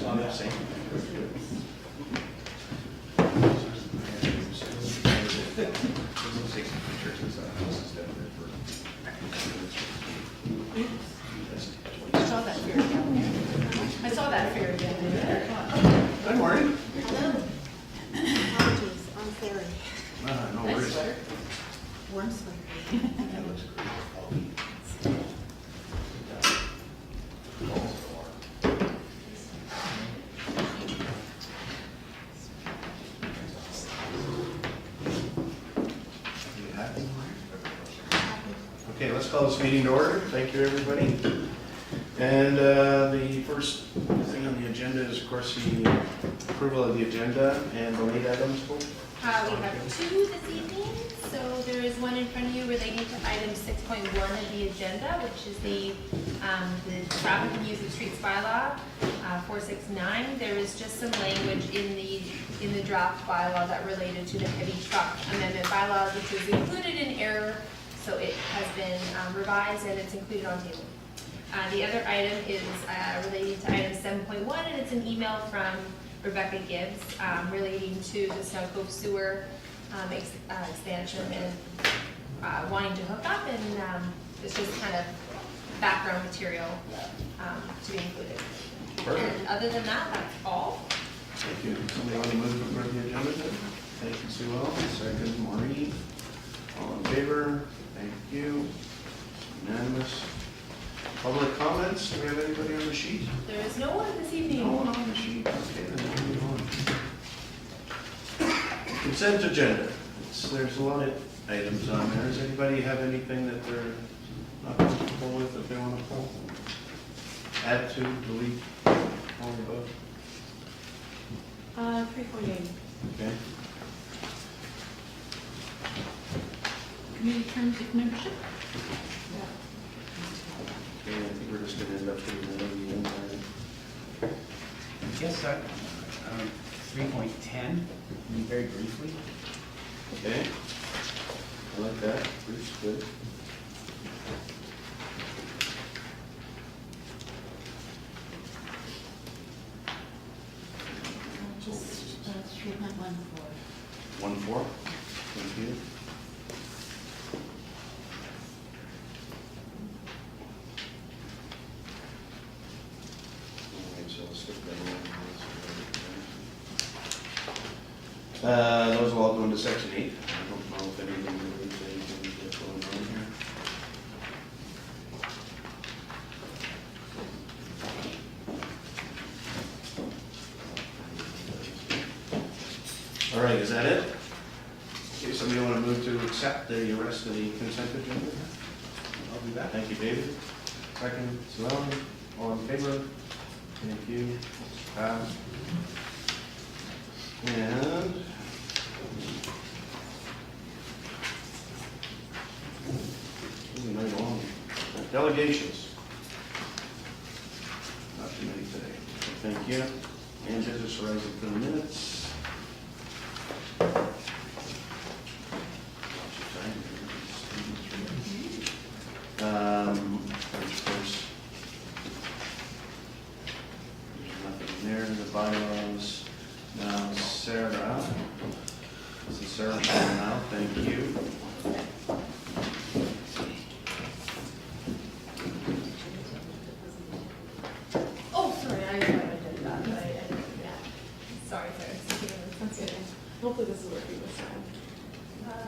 on the same. I saw that fear again. I saw that fear again. Good morning. Hello. Apologies, on ferry. No Nice worries. sweater. Warm sweater. That looks great. You happy? Okay, let's call this meeting to order. Thank you, everybody. And the first thing on the agenda is, of course, the approval of the agenda and the late items. We have two this evening. So there is one in front of you relating to item 6.1 of the agenda, which is the traffic and use of streets bylaw, 469. There is just some language in the draft bylaw that related to the heavy truck amendment bylaw, which was included in error. So it has been revised and it's included on table. The other item is relating to item 7.1, and it's an email from Rebecca Gibbs relating to the Snow Cove sewer expansion and wanting to hook up, and it's just kind of background material to be included. Perfect. And other than that, that's all. Thank you. Somebody want to move to approve the agenda? Thank you, Sue Ellen. Second, Maureen. All in favor? Thank you. Unanimous. Public comments? Do we have anybody on the sheet? There is no one this evening. No one on the sheet. Okay, then we'll move on. Consent agenda. There's a lot of items on there. Does anybody have anything that they're not comfortable with that they want to pull? Add to, delete, all above? 3.8. Okay. Community terms of membership? Okay, I think we're just going to end up getting that in the end. Yes, 3.10, very briefly. Okay. I like that. Bruce, good. Just 3.14. 1-4. Thank you. All right, so let's skip that one. Those will all go into section 8. I don't know if anything really is going on here. All right, is that it? Okay, somebody want to move to accept the rest of the consent agenda? I'll do that. Thank you, David. Second, Sue Ellen. All in favor? Thank you. Passed. And moving right along. Delegations. Not too many today. Thank you. And business arising from the minutes. Of course, there's nothing there in the bylaws. Now, Sarah, this is Sarah now, thank you. Oh, sorry, I did that, but I didn't, yeah. Sorry, sorry. That's good. Hopefully this is working this time. Yeah.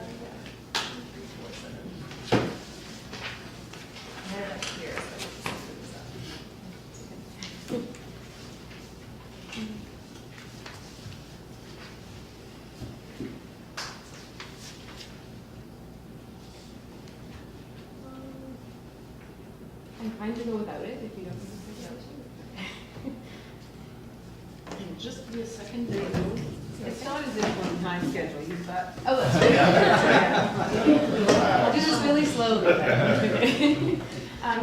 I had it here, so I just have to do this up. I'm fine to go without it if you don't. Just give me a second. There you go. It's not as if on time schedule, you've got. Oh, that's right. I'll do this really slowly then.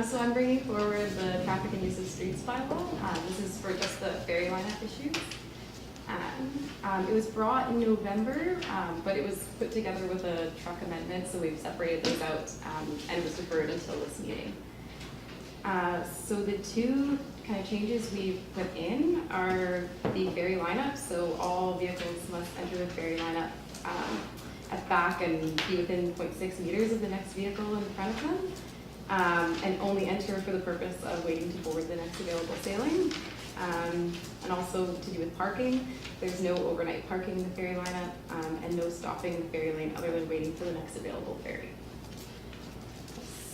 So I'm bringing forward the traffic and use of streets bylaw. This is for just the ferry lineup issues. It was brought in November, but it was put together with a truck amendment, so we've separated those out and it was deferred until this meeting. So the two kind of changes we put in are the ferry lineup. So all vehicles must enter the ferry lineup at back and be within 0.6 meters of the next vehicle in front of them. And only enter for the purpose of waiting to board the next available sailing. And also to do with parking, there's no overnight parking in the ferry lineup and no stopping in the ferry lane other than waiting for the next available ferry.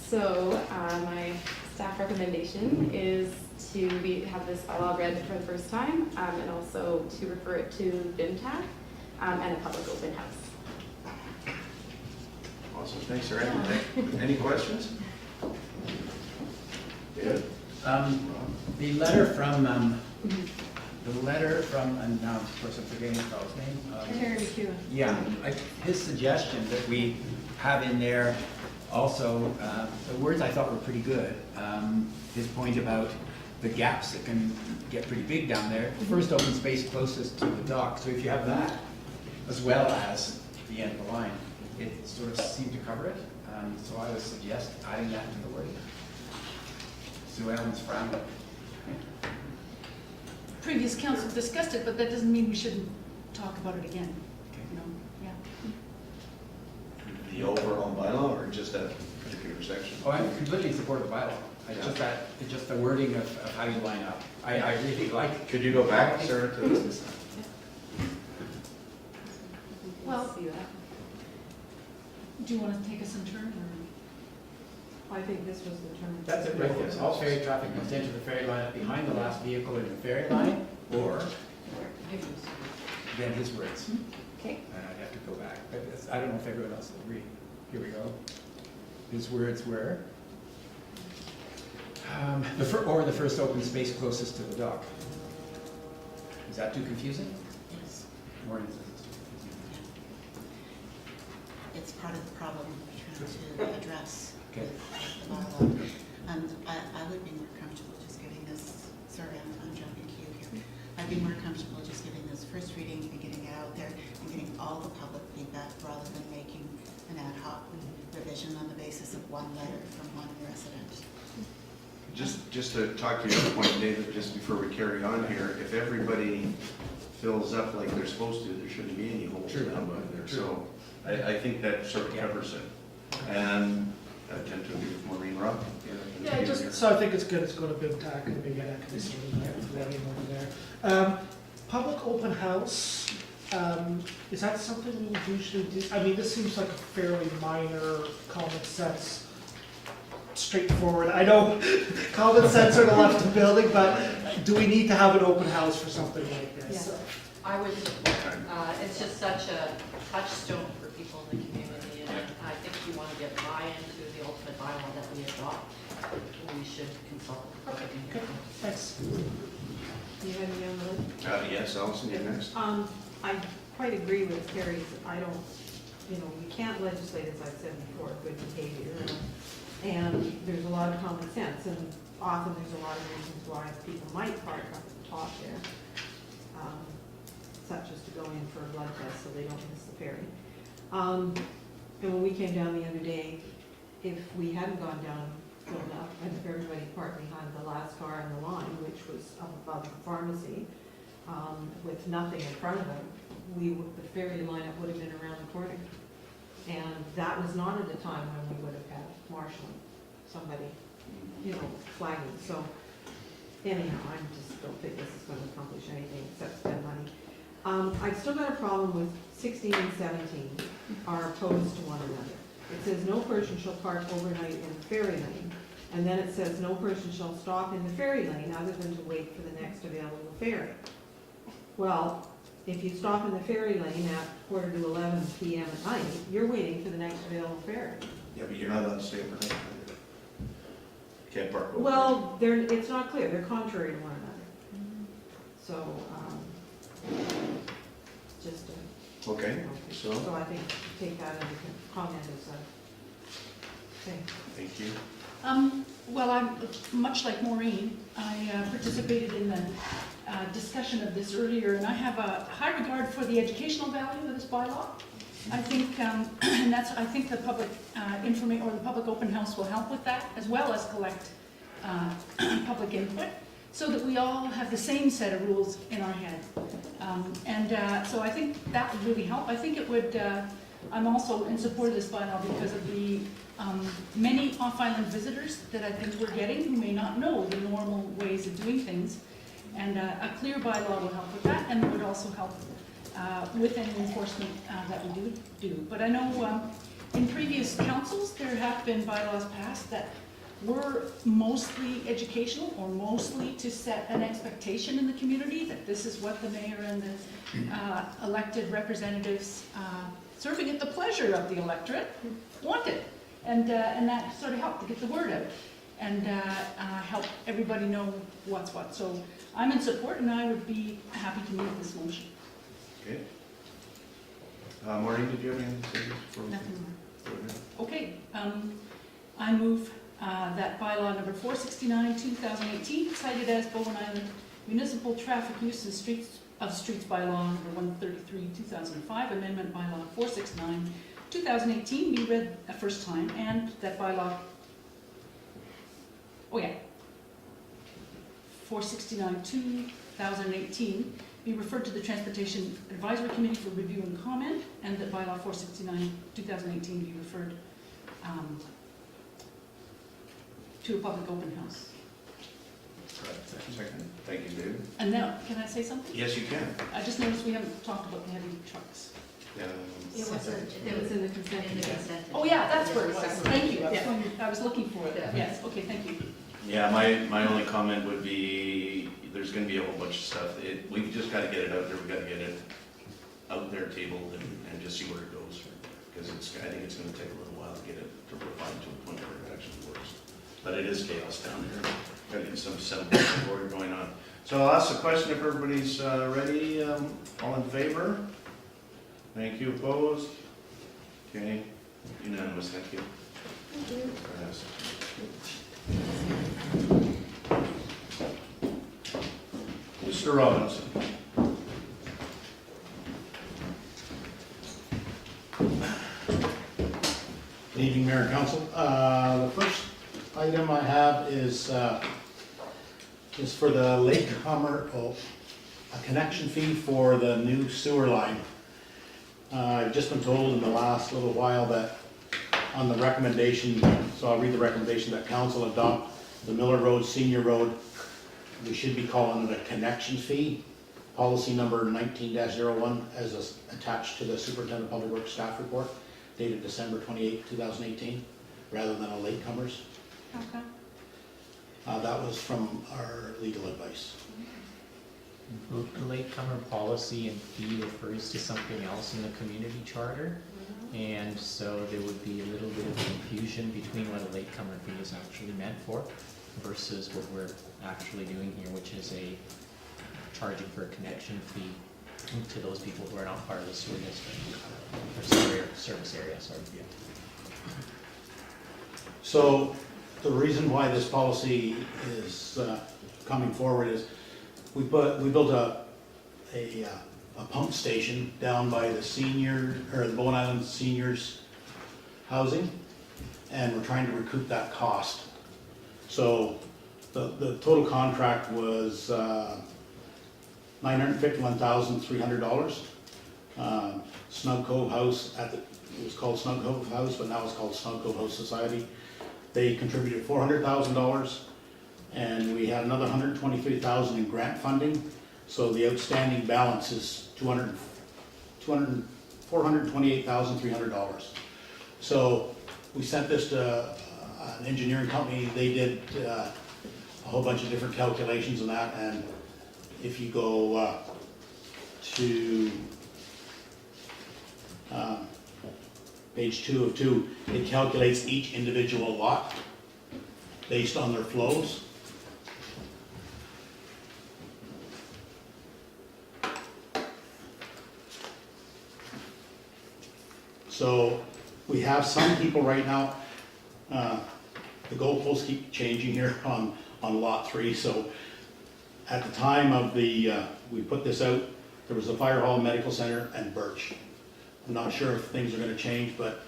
So my staff recommendation is to have this bylaw read for the first time and also to refer it to BIMTAC and a public open house. Awesome, thanks, Erin. Any questions? Good. The letter from, and now of course I'm forgetting the fellow's name. Terry McEwen. Yeah, his suggestion that we have in there also, the words I thought were pretty good. His point about the gaps that can get pretty big down there. First open space closest to the dock. So if you have that, as well as the end of the line, it sort of seemed to cover it. So I would suggest adding that to the wording. Sue Ellen's frowning. Previous council discussed it, but that doesn't mean we shouldn't talk about it again, you know, yeah. The overall bylaw or just that particular section? Oh, I'm completely in support of the bylaw. It's just the wording of how you line up. I really like. Could you go back, Sarah, to this? Well- See that? Do you want to take us in turn, or? I think this was the term. That's it, right there. All ferry traffic must enter the ferry line behind the last vehicle in the ferry line, or then his words. Okay. And I'd have to go back. But I don't know if everyone else will agree. Here we go. His words were, or the first open space closest to the dock. Is that too confusing? Yes, Maureen? it's part of the problem we're trying to address Okay. with the bylaw. And I would be more comfortable just giving this, sorry, I'm jumping to you here. I'd be more comfortable just giving this first reading and getting it out there and getting all the public feedback rather than making an ad hoc revision on the basis of one letter from one resident. Just to talk to your point, David, just before we carry on here, if everybody fills up like they're supposed to, there shouldn't be any holes True. down by there. True. So I think that sort of covers it. And I tend to agree with Maureen. Rob? Yeah, so I think it's good, it's going to BIMTAC and maybe that can be sort of letting over there. Public open house, is that something we would usually do? I mean, this seems like a fairly minor, common sense, straightforward. I know common sense are the left of building, but do we need to have an open house for something like this? Yes, I would support. It's just such a touchstone for people in the community, and I think if you want to get buy-in to the ultimate bylaw that we adopt, we should consult. Okay, good, thanks. You have any other? Yes, Allison, you next. I quite agree with Terry's. I don't, we can't legislate, as I've said before, good behavior. And there's a lot of common sense, and often there's a lot of reasons why people might park up at the top there, such as to go in for a blood test so they don't miss the ferry. And when we came down the other day, if we hadn't gone down filled up, and if everybody parked behind the last car in the line, which was up above the pharmacy, with nothing in front of them, the ferry lineup would have been around the corner. And that was not at a time when we would have had marshalling, somebody, flagging. So anyhow, I just don't think this is going to accomplish anything except spend money. I've still got a problem with 16 and 17 are opposed to one another. It says no person shall park overnight in the ferry lane, and then it says no person shall stop in the ferry lane other than to wait for the next available ferry. Well, if you stop in the ferry lane at 11:45 p.m. at night, you're waiting for the next available ferry. Yeah, but you're not allowed to stay overnight. Can't park over. Well, it's not clear, they're contrary to one another. So, just, Okay, so, so I think take that as a comment as a thing. thank you. Well, I'm, much like Maureen, I participated in the discussion of this earlier, and I have a high regard for the educational value of this bylaw. I think, and I think the public the public open house will help with that, as well as collect public input, so that we all have the same set of rules in our head. So I think that would really help. I think it would, I'm also in support of this bylaw because of the many off-island visitors that I think we're getting who may not know the normal ways of doing things. And a clear bylaw will help with that, and it would also help with any enforcement that we do. But I know in previous councils, there have been bylaws passed that were mostly educational or mostly to set an expectation in the community that this is what the mayor and the elected representatives serving at the pleasure of the electorate wanted. And that sort of helped to get the word out and help everybody know what's what. So I'm in support, and I would be happy to move this motion. Okay. Maureen, did you have anything to say before we? Nothing more. Go ahead. Okay, I move that bylaw number 469, 2018, cited as Bowen Island Municipal Traffic Use and Streets bylaw number 133, 2005, amendment bylaw 469, 2018, be read a first time, and that bylaw, 469, 2018, be referred to the Transportation Advisory Committee for review and comment, and that bylaw 469, 2018 be referred to a public open house. Second. Thank you, David. And now, can I say something? Yes, you can. I just noticed we haven't talked about the heavy trucks. It was in the consent agenda. Oh, yeah, that's where it was. Thank you. I was looking for it. Yes, okay, thank you. Yeah, my only comment would be, there's gonna be a whole bunch of stuff. We've just gotta get it out there, we've gotta get it out there tabled and just see where it goes. Because I think it's gonna take a little while to get it to refine to a point where it actually works. But it is chaos down there. Gotta get some semblance of order going on. So I'll ask the question if everybody's ready. All in favor? Thank you. Opposed? Okay. Unanimous. Thank you. Thank you. Yes. Mr. Robinson. Good evening, Mayor and Council. The first item I have is for the latecomer, a connection fee for the new sewer line. I've just been told in the last little while that on the recommendation, so I'll read the recommendation, that council adopt the Miller Road Senior Road. We should be calling it a connection fee. Policy number 19-01 as attached to the Superintendent of Public Works staff report dated December 28, 2018, rather than a latecomers. Okay. That was from our legal advice. The latecomer policy and fee refers to something else in the community charter, and so there would be a little bit of confusion between what a latecomer fee is actually meant for versus what we're actually doing here, which is a charging for a connection fee to those people who are not part of the sewer district or service area. Sorry. So the reason why this policy is coming forward is we built a pump station down by the Bowen Island seniors housing, and we're trying to recoup that cost. So the total contract was $951,300. Snug Cove House it was called Snug Cove House, but now it's called Snug Cove House Society. They contributed $400,000, and we had another $123,000 in grant funding. So the outstanding balance is $428,300. So we sent this to an engineering company. They did a whole bunch of different calculations on that, and if you go to page 2 of 2, it calculates each individual lot based on their flows. So we have some people right now, the goalposts keep changing here on lot 3. So at the time of we put this out, there was the Fire Hall Medical Center and Birch. I'm not sure if things are going to change, but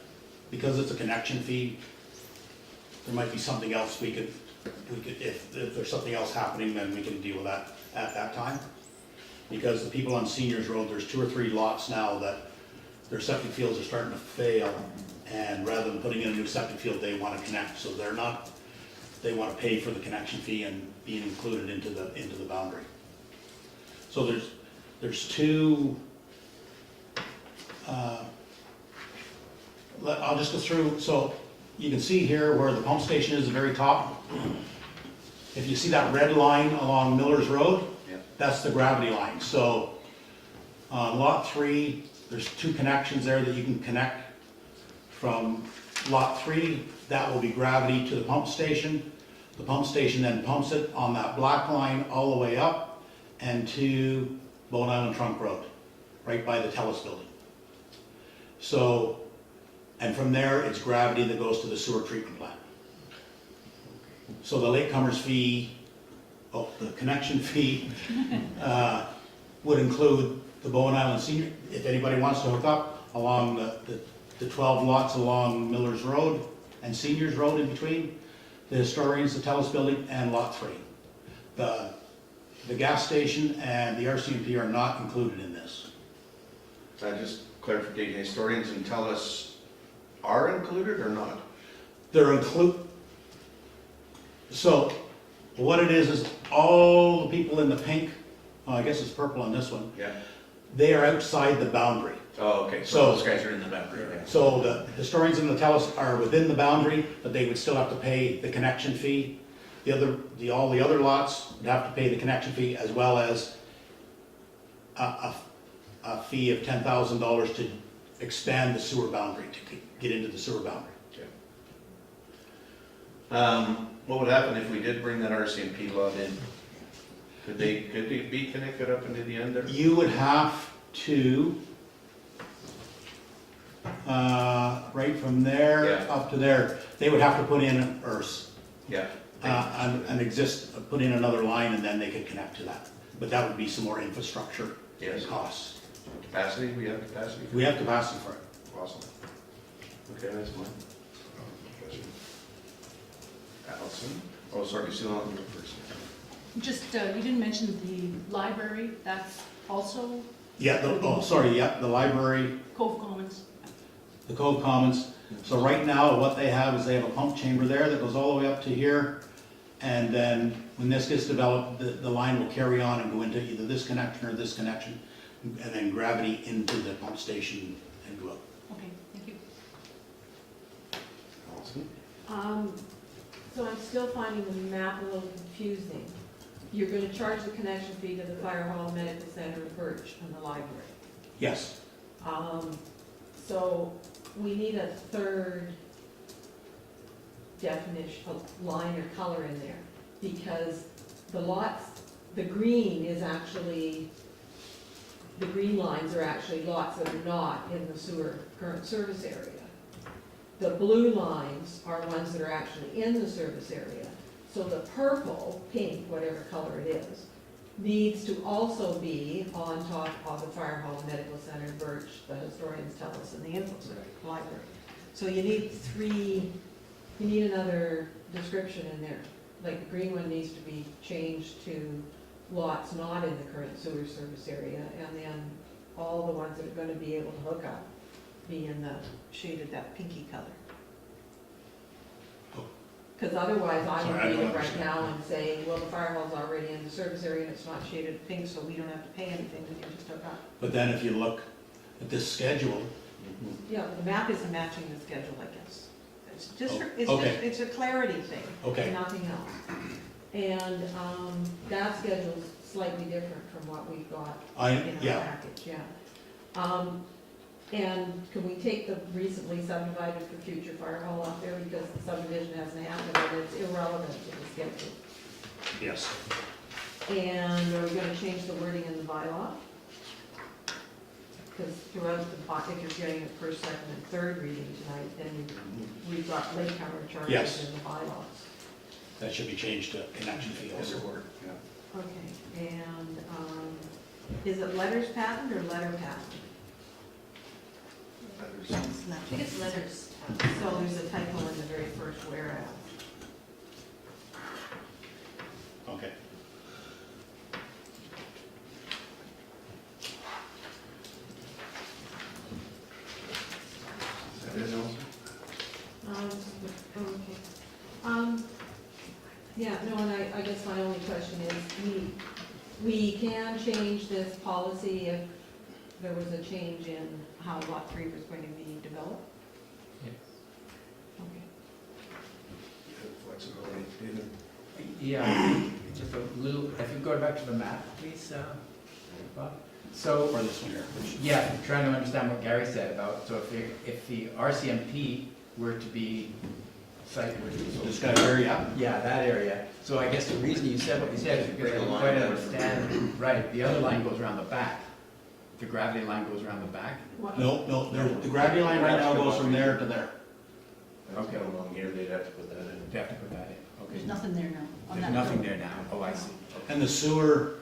because it's a connection fee, there might be something else we could we could, if there's something else happening, then we can deal with that at that time. Because the people on Seniors Road, there's 2 or 3 lots now that their septic fields are starting to fail, and rather than putting in a new septic field, they want to connect, so they want to pay for the connection fee and being included into the boundary. So there's 2, I'll just go through, so you can see here where the pump station is at the very top. If you see that red line along Miller's Road, Yeah. that's the gravity line. So on lot 3, there's 2 connections there that you can connect. From lot 3, that will be gravity to the pump station. The pump station then pumps it on that black line all the way up and to Bone Island Trunk Road, right by the Telus building. So, and from there, it's gravity that goes to the sewer treatment plant. So the latecomers fee, the connection fee, would include the Bowen Island Senior, if anybody wants to hook up along the 12 lots along Miller's Road and Seniors Road in between, the historians, the Telus building, and lot 3. The gas station and the RCMP are not included in this. Just clarification, historians and tell us are included or not? They're so what it is all the people in the pink, I guess it's purple on this one, Yeah. they are outside the boundary. Oh, okay, so So- those guys are in the boundary, okay. So the historians and the Telus are within the boundary, but they would still have to pay the connection fee. All the other lots would have to pay the connection fee as well as a fee of $10,000 to expand the sewer boundary, to get into the sewer boundary. What would happen if we did bring that RCMP lot in? Could they be connected up into the end there? You would have to, right from there Yeah. up to there, they would have to put in, Yeah. put in another line, and then they could connect to that. But that would be some more infrastructure Yes. costs. Capacity, we have capacity? We have capacity for it. Awesome. Okay, that's mine. Allison? Oh, sorry, still on your first. Just, you didn't mention the library, that's also Yeah, the library, Cove Commons. the Cove Commons. So right now, what they have is they have a pump chamber there that goes all the way up to here. And then when this gets developed, the line will carry on and go into either this connection or this connection, and then gravity into the pump station and go up. Okay, thank you. Allison? So I'm still finding the map a little confusing. You're gonna charge the connection fee to the Fire Hall, Medical Center, Birch, and the library. Yes, So we need a third definition, a line or color in there, because the lots, the green is actually, the green lines are actually lots that are not in the sewer current service area. The blue lines are ones that are actually in the service area. So the purple, pink, whatever color it is, needs to also be on top of the Fire Hall, Medical Center, Birch, the historians tell us, and the info library. So you need another description in there. Like the green one needs to be changed to lots not in the current sewer service area, and then all the ones that are gonna be able to hook up be in the shaded, that pinky color. Because otherwise I Sorry, would I read don't it right understand. now and say, well, the fire hall's already in the service area and it's not shaded pink, so we don't have to pay anything, we can just hook up. but then if you look at this schedule, Yeah, but the map isn't matching the schedule, I guess. It's just, Oh, okay. it's a clarity thing. Okay. Nothing else. And, that schedule's slightly different from what we've got in our yeah, package, yeah. And can we take the recently subdivided for future fire hall off there, because the subdivision hasn't happened and it's irrelevant to the schedule? yes. And are we gonna change the wording in the bylaw? Because throughout if you're getting it first, second, and third reading tonight, then we've got latecomer Yes. charges in the bylaws. That should be changed to connection fee also. Yeah. Okay, and, is it letters patent or letter patent? It's left. I think it's letters. So there's a typo in the very first whereas. No, and I guess my only question is, we can change this policy if there was a change in how lot 3 was going to be developed? Yes. Okay. Flexibility, David. Yeah, just a little, if you go back to the map, please, Bob. So, For this one here. yeah, trying to understand what Gary said about, so if the RCMP were to be site. This guy here, yeah. Yeah, that area. So I guess the reason you said what you said is because I Bring the didn't line quite down. understand. Right, the other line goes around the back. The gravity line goes around the back. No, the gravity line right now goes from there to there. That's kind of along here, they'd have to put that in. You have to put that in, There's okay. nothing there now. on There's that nothing road. there now. Oh, I see. And the sewer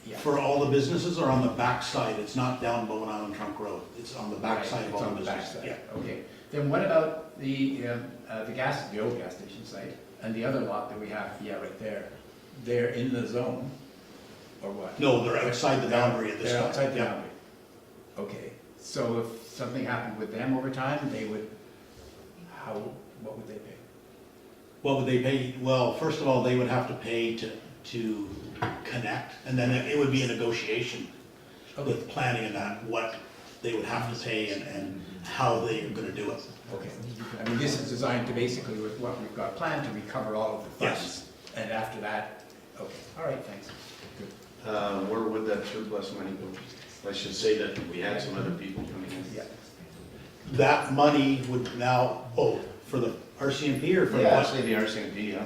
Yeah. for all the businesses are on the back side. It's not down Bowen Island Trunk Road. It's on the back Right, side of it's all on the the back businesses. side. Okay. Then what about the old gas station site and the other lot that we have, yeah, right there? They're in the zone, or what? No, they're outside the boundary at this They're time. outside the Yeah. boundary. Okay, so if something happened with them over time, they would, what would they pay? What would they pay? Well, first of all, they would have to pay to connect, and then it would be a negotiation with planning and that, what they would have to pay and how they are gonna do it. Okay, I mean, this is designed to basically, with what we've got planned, to recover all of the funds. And after that, okay, all right, thanks. Good. Where would that surplus money go? I should say that we had some other people coming in. Yeah. That money would now, for the RCMP or for Yeah, what? say the RCMP, yeah.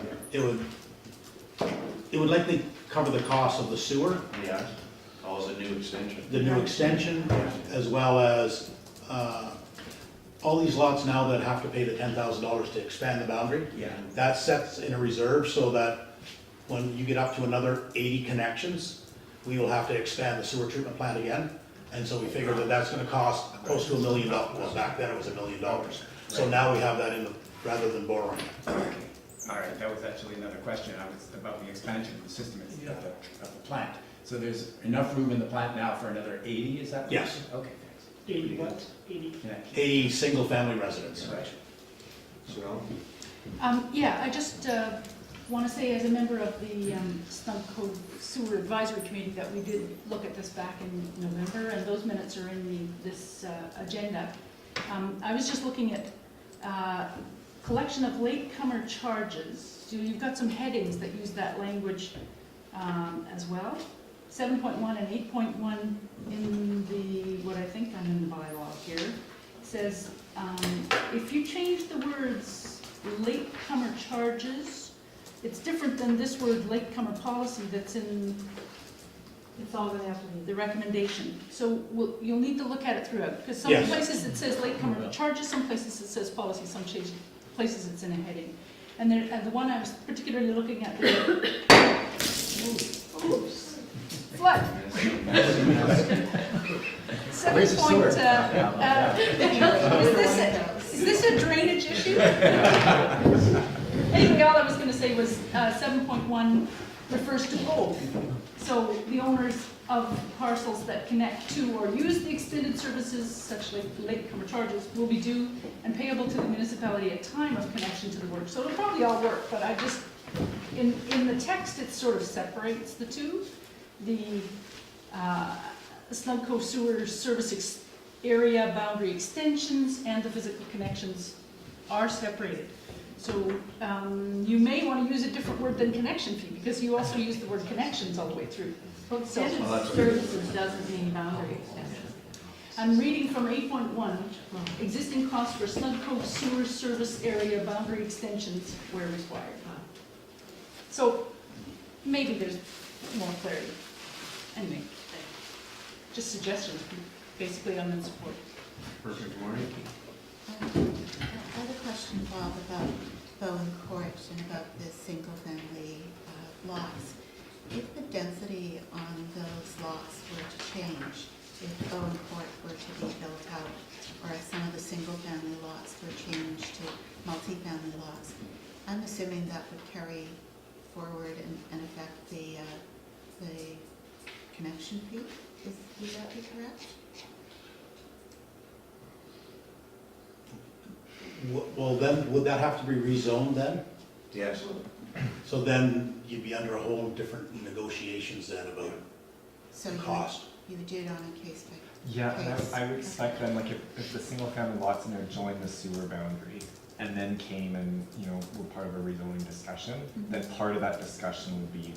It would likely cover the cost of the sewer, Yeah. All is a new extension. the new extension, as well as, all these lots now that have to pay the $10,000 to expand the boundary. Yeah. That sets in a reserve so that when you get up to another 80 connections, we will have to expand the sewer treatment plant again. And so we figured that that's gonna cost close to $1 million. Well, back then it was $1 million. So now we have that in the, rather than borrowing. Okay, all right, that was actually another question, I was about the expansion of the system of the plant. So there's enough room in the plant now for another 80, is that? what you Yes. said? Okay, thanks. 80 what? 80? Connections. 80 single-family residents. Right. So, Yeah, I just want to say as a member of the Snugco Sewer Advisory Committee that we did look at this back in November, and those minutes are in this agenda. I was just looking at collection of latecomer charges. So you've got some headings that use that language as well. 7.1 and 8.1 in the, what I think I'm in the bylaw here, says if you change the words latecomer charges, it's different than this word latecomer policy that's in It's all gonna have to be. the recommendation. So you'll need to look at it throughout, because some Yes. places it says latecomer charges, some places it says policy, some places it's in a heading. And the one I was particularly looking at there, oops, flood. Where's the sewer? Is this a drainage issue? Anyway, all I was gonna say was 7.1 refers to both. So the owners of parcels that connect to or use the extended services, such like latecomer charges, will be due and payable to the municipality at time of connection to the work. So it'll probably all work, but I just, in the text, it sort of separates the two. The Snugco Sewer Service area boundary extensions and the physical connections are separated. So you may want to use a different word than connection fee, because you also use the word connections all the way through. Well, extended Well, that's- services doesn't mean boundary extension. I'm reading from 8.1, existing costs for Snugco Sewer Service area boundary extensions where required. So maybe there's more clarity. Anyway, just suggestions, basically I'm in support. Perfect, Maureen. I have a question, Bob, about Bowen Court and about the single-family lots. If the density on those lots were to change, if Bowen Court were to be built out, or if some of the single-family lots were changed to multi-family lots, I'm assuming that would carry forward and affect the connection fee. Would that be correct? Well, then, would that have to be rezoned then? yes. So then you'd be under a whole different negotiations then about So the you cost. would do it on a case by, Yeah, and Case. I would expect then, like, if the single family lots in there joined the sewer boundary and then came and, you know, were part of a rezoning discussion, then part of that discussion would be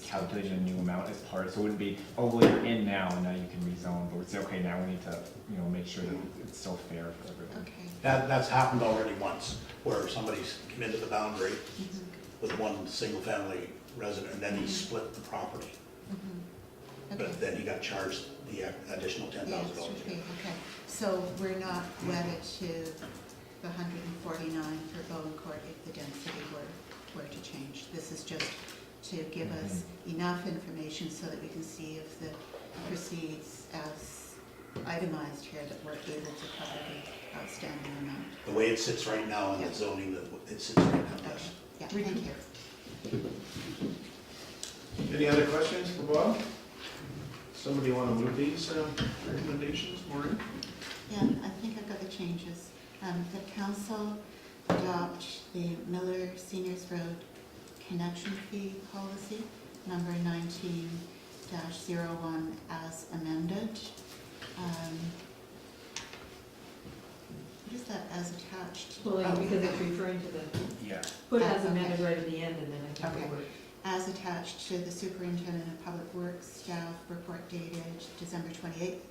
calculating a new amount as part, so it wouldn't be, oh, well, you're in now and now you can rezone, but we'd say, okay, now we need to, you know, make sure that it's still fair for everyone. okay. That's happened already once, where somebody's come into the boundary Mhm, with one single-family resident, and then he split the property. mhm. Okay. But then he got charged the additional $10,000. Yes, okay, okay. So we're not wedded to the 149 for Bowen Court if the density were to change. This is just to give us enough information so that we can see if the proceeds as itemized here that we're able to cover the outstanding amount. The way it sits right now in Yeah. the zoning, it sits right now, yes. Yeah, thank you. Any other questions for Bob? Somebody want to move these recommendations, Maureen? Yeah, I think I've got the changes. The council adopt the Miller Seniors Road connection fee policy, number 19-01 as amended. What is that as attached? Well, Oh, because it's referring to the, Yeah. put as Okay. amended right at the end, and then I think Okay. it would. As attached to the Superintendent of Public Works staff report dated December 28th,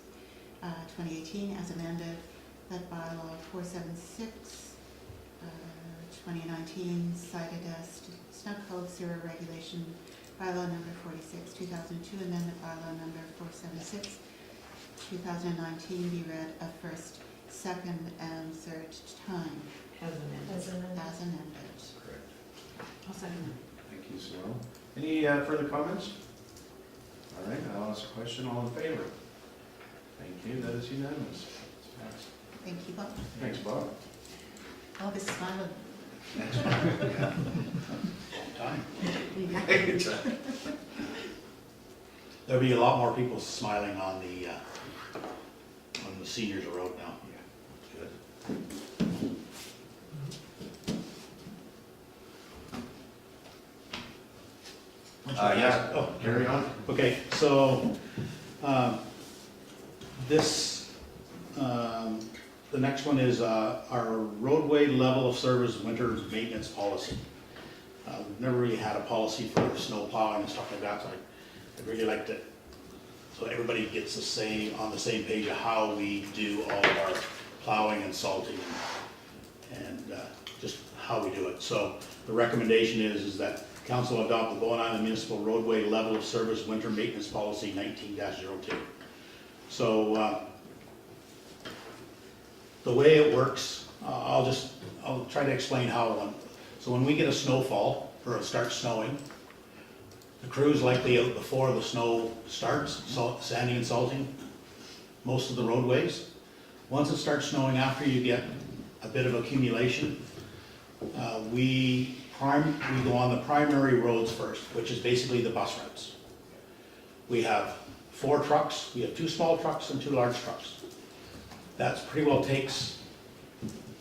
2018, as amended, that bylaw 476, 2019, cited as Snow Code Sewer Regulation bylaw number 46, 2002, amendment bylaw number 476, 2019, be read a first, second, and third time, As amended. as amended. Correct. I'll second Thank you, Sue Ellen. Any further comments? All right, I'll ask a question. All in favor? Thank you, that is unanimous. It's passed. Thank you, Bob. Thanks, Bob. All this smiling. Time. There'll be a lot more people smiling on the seniors road now. Good. Yeah, Oh, carry on. okay, so, the next one is, our roadway level of service winter maintenance policy. We've never really had a policy for snow plowing and stuff like that, so I'd really like to, so everybody gets on the same page of how we do all of our plowing and salting and just how we do it. So the recommendation is that council adopt the Bowen Island Municipal Roadway Level of Service Winter Maintenance Policy 19-02. So the way it works, I'll try to explain how. So when we get a snowfall, or it starts snowing, the crew's likely out before the snow starts, sanding and salting most of the roadways. Once it starts snowing, after you get a bit of accumulation, we go on the primary roads first, which is basically the bus routes. We have 4 trucks, we have 2 small trucks and 2 large trucks. That's pretty well takes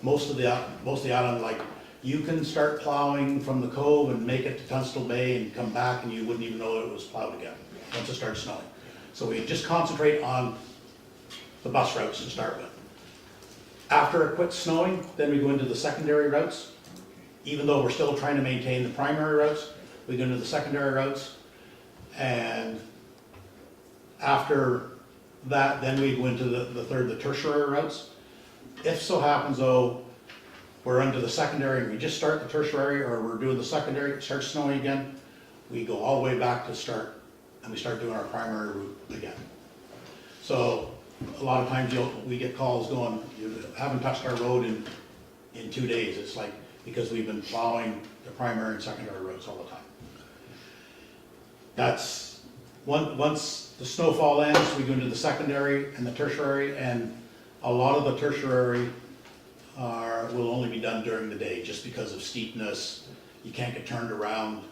most of the island. Like, you can start plowing from the Cove and make it to Tunstall Bay and come back and you wouldn't even know it was plowed again, once it starts snowing. So we just concentrate on the bus routes to start with. After it quits snowing, then we go into the secondary routes. Even though we're still trying to maintain the primary routes, we go into the secondary routes. And after that, then we go into the tertiary routes. If so happens though, we're into the secondary and we just start the tertiary, or we're doing the secondary, it starts snowing again, we go all the way back to start, and we start doing our primary route again. So a lot of times we get calls going, you haven't touched our road in 2 days. It's like, because we've been plowing the primary and secondary roads all the time. That's, once the snowfall ends, we go into the secondary and the tertiary, and a lot of the tertiary will only be done during the day, just because of steepness. You can't get turned around.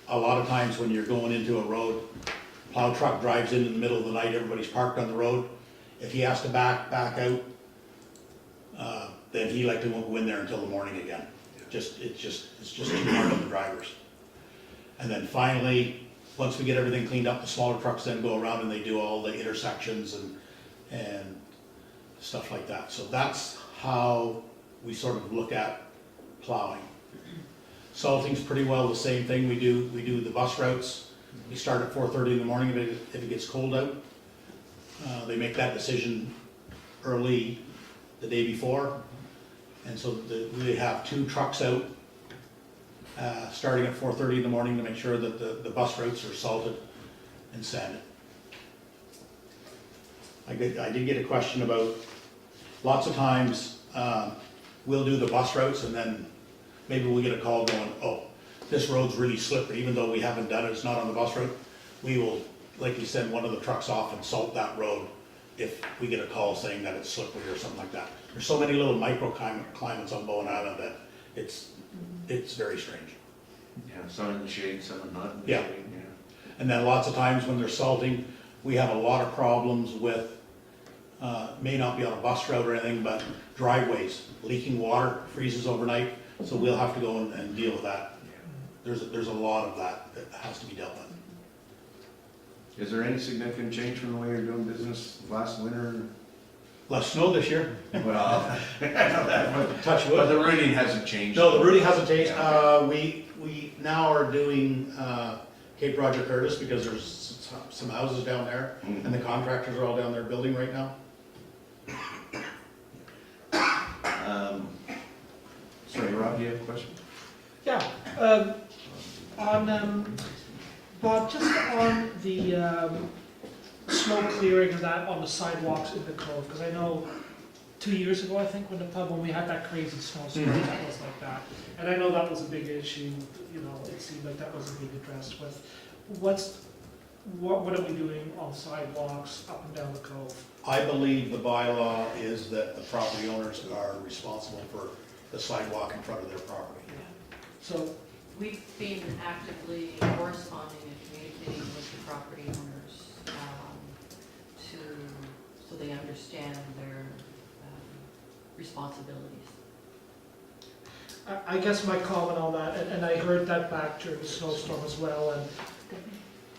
A lot of times when you're going into a road, plow truck drives in the middle of the night, everybody's parked on the road. If he has to back out, then he likely won't go in there until the morning again. it's just too hard on the drivers. And then finally, once we get everything cleaned up, the smaller trucks then go around and they do all the intersections and stuff like that. So that's how we sort of look at plowing. Salting's pretty well the same thing. We do the bus routes. We start at 4:30 in the morning if it gets cold out. They make that decision early the day before. And so we have 2 trucks out starting at 4:30 in the morning to make sure that the bus routes are salted and sanded. I did get a question about, lots of times, we'll do the bus routes and then maybe we'll get a call going, oh, this road's really slippery, even though we haven't done it, it's not on the bus route. We will, like you send one of the trucks off and salt that road if we get a call saying that it's slippery or something like that. There's so many little microclimates on Bowen Island that it's very strange. Yeah, some in the shade, some not in the Yeah. shade, yeah. And then lots of times when they're salting, we have a lot of problems with, may not be on a bus route or anything, but driveways, leaking water, freezes overnight, so we'll have to go and deal with that. There's a lot of that has to be dealt with. Is there any significant change from the way you're doing business last winter? Less snow this year, Well, I know that, touch but wood. the routing hasn't changed. No, the routing hasn't changed. We now are doing Cape Roger Curtis because there's some houses down there and the contractors are all down there building right now. Sorry, Rob, do you have a question? Yeah, Bob, just on the snow clearing and that on the sidewalks in the cove, because I know 2 years ago, I think, when we had that crazy snowstorm, that was like that. And I know that was a big issue, you know, it seemed like that wasn't being addressed with. What are we doing on sidewalks up and down the cove? I believe the bylaw is that the property owners are responsible for the sidewalk in front of their property. So, We've been actively corresponding and communicating with the property owners so they understand their responsibilities. I guess my comment on that, and I heard that back during the snowstorm as well, and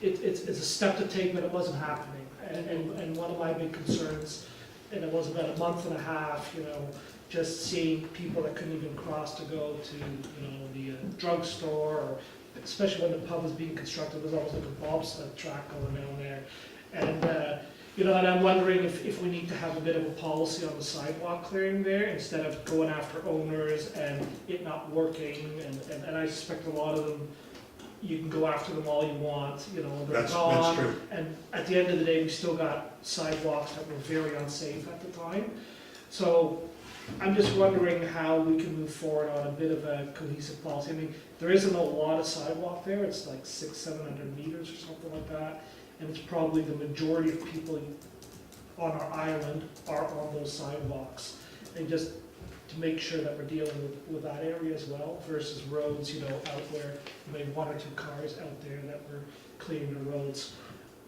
it's a step to take, but it wasn't happening. And one of my big concerns, and it was about a month and a half, you know, just seeing people that couldn't even cross to go to, you know, the drugstore, or especially when the pub was being constructed, there was almost like a bobsled track going down there. And, you know, and I'm wondering if we need to have a bit of a policy on the sidewalk clearing there, instead of going after owners and it not working, and I suspect a lot of them, you can go after them all you want, you know, they're gone. That's true. And at the end of the day, we still got sidewalks that were very unsafe at the time. So I'm just wondering how we can move forward on a bit of a cohesive policy. I mean, there isn't a lot of sidewalk there, it's like 600-700 meters or something like that. And it's probably the majority of people on our island are on those sidewalks. And just to make sure that we're dealing with that area as well, versus roads, you know, out where maybe 1 or 2 cars out there that were clearing the roads.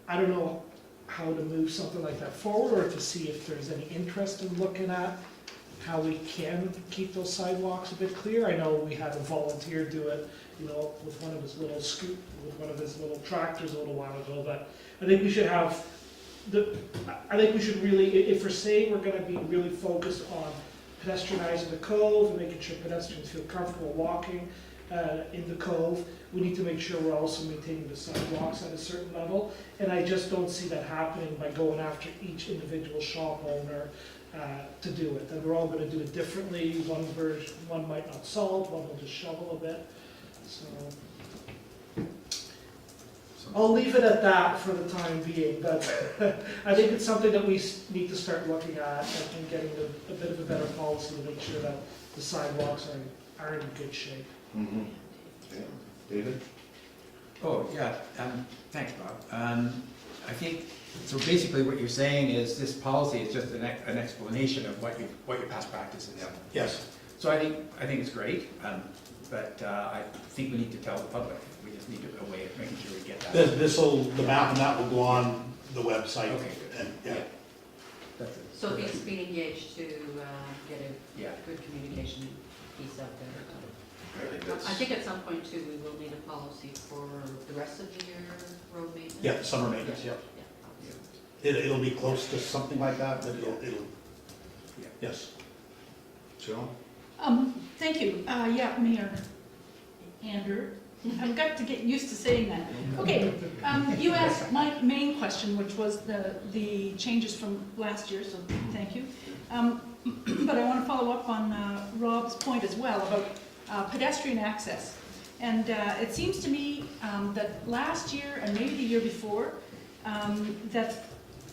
I don't know how to move something like that forward, or to see if there's any interest in looking at how we can keep those sidewalks a bit clear. I know we had a volunteer do it, you know, with one of his little tractors a little while ago, but I think we should have really, if we're saying we're gonna be really focused on pedestrianizing the cove and making sure pedestrians feel comfortable walking in the cove, we need to make sure we're also maintaining the sidewalks at a certain level. And I just don't see that happening by going after each individual shop owner to do it. And we're all gonna do it differently. One might not salt, one will just shovel a bit. So I'll leave it at that for the time being, but I think it's something that we need to start looking at and getting a bit of a better policy to make sure that the sidewalks are in good shape. Mm-hmm. Yeah. David? Oh, yeah, thanks, Bob. I think, so basically what you're saying is this policy is just an explanation of what your past practice is. Yes. So I think it's great, but I think we need to tell the public. We just need a way of making sure we get that. The map and that will go on the website. Okay, good. And, yeah. That's it. So he's being engaged to get Yeah. a good communication piece out there. I think that's. I think at some point too, we will need a policy for the rest of the year road maintenance. Yeah, summer maintenance, yeah. It'll be close to something like that, but it'll, yes. Jill? Thank you. Yeah, Mayor Andrew. I've got to get used to saying that. Okay, you asked my main question, which was the changes from last year, so thank you. But I want to follow up on Rob's point as well about pedestrian access. And it seems to me that last year and maybe the year before, that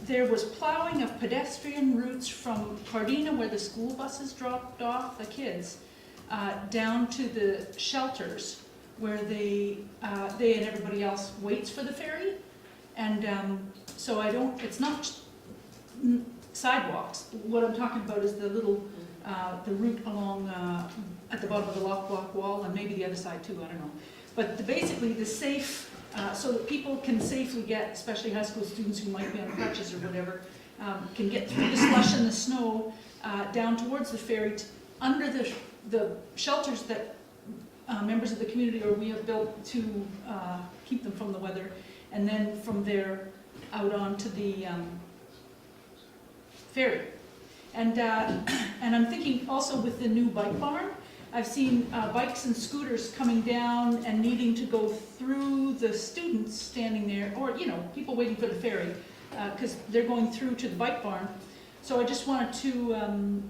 there was plowing of pedestrian routes from Cardina, where the school buses dropped off the kids, down to the shelters where they and everybody else waits for the ferry. And so it's not sidewalks. What I'm talking about is the little, the route along, at the bottom of the lock block wall, and maybe the other side too, I don't know. But basically the safe, so that people can safely get, especially high school students who might be on crutches or whatever, can get through the slush and the snow, down towards the ferry, under the shelters that members of the community or we have built to keep them from the weather, and then from there out onto the ferry. And I'm thinking also with the new bike barn, I've seen bikes and scooters coming down and needing to go through the students standing there, or people waiting for the ferry, because they're going through to the bike barn. So I just wanted to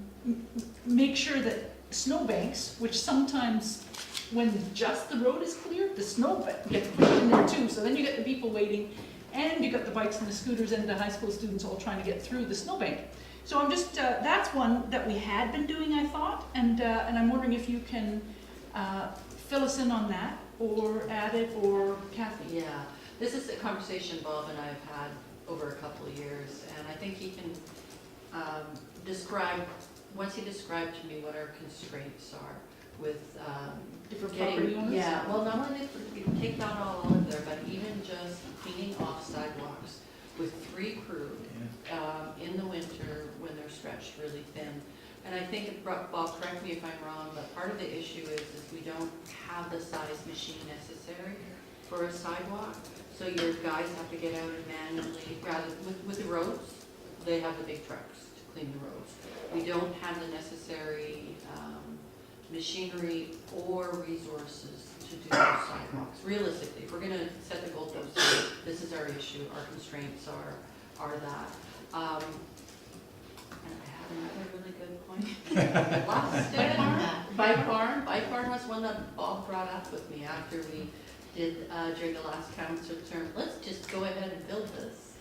make sure that snowbanks, which sometimes when just the road is clear, the snow gets pushed in there too. So then you get the people waiting, and you got the bikes and the scooters and the high school students all trying to get through the snowbank. So I'm just, that's one that we had been doing, I thought, and I'm wondering if you can fill us in on that, or add it, or Kathy. Yeah, this is a conversation Bob and I have had over a couple of years, and I think he can once he described to me what our constraints are with Different property owners? Yeah, well, not only take that all out of there, but even just cleaning off sidewalks with 3 crew in the winter when they're stretched really thin. And I think, Bob, correct me if I'm wrong, but part of the issue is we don't have the size machine necessary for a sidewalk. So your guys have to get out and manually, rather, with the roads, they have the big trucks to clean the roads. We don't have the necessary machinery or resources to do those sidewalks. Realistically, if we're gonna set the goalposts, this is our issue, our constraints are that. And I have another really good point. Last Bike barn was one that Bob brought up with me after we did, during the last council term, let's just go ahead and build this.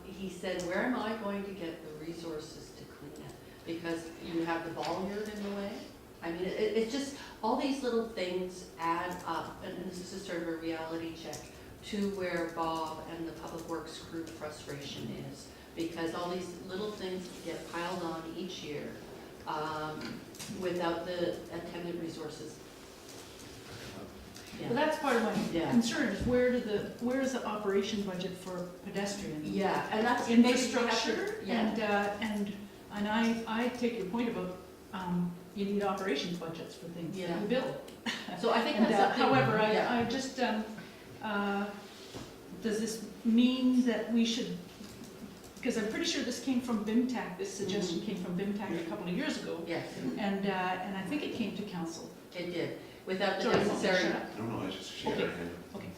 He said, where am I going to get the resources to clean it? Because you have the bollard in the way. I mean, it's just, all these little things add up, and this is a sort of a reality check to where Bob and the Public Works crew frustration is. Because all these little things get piled on each year without the attendant resources. Yeah. Well, that's part of my Yeah. concern, is where is the operation budget for pedestrian? Yeah, and that's Infrastructure, yeah. and I take your point about, you need operations budgets for things that Yeah. you build. So I think And, that's something. however, yeah. I just, does this mean that we should, because I'm pretty sure this came from BIMTAC, this suggestion came from BIMTAC a couple of years ago, Yes, and I think it came to council. it did, without the Sorry, necessary. shut up. I don't know, I just shared Okay. our hand.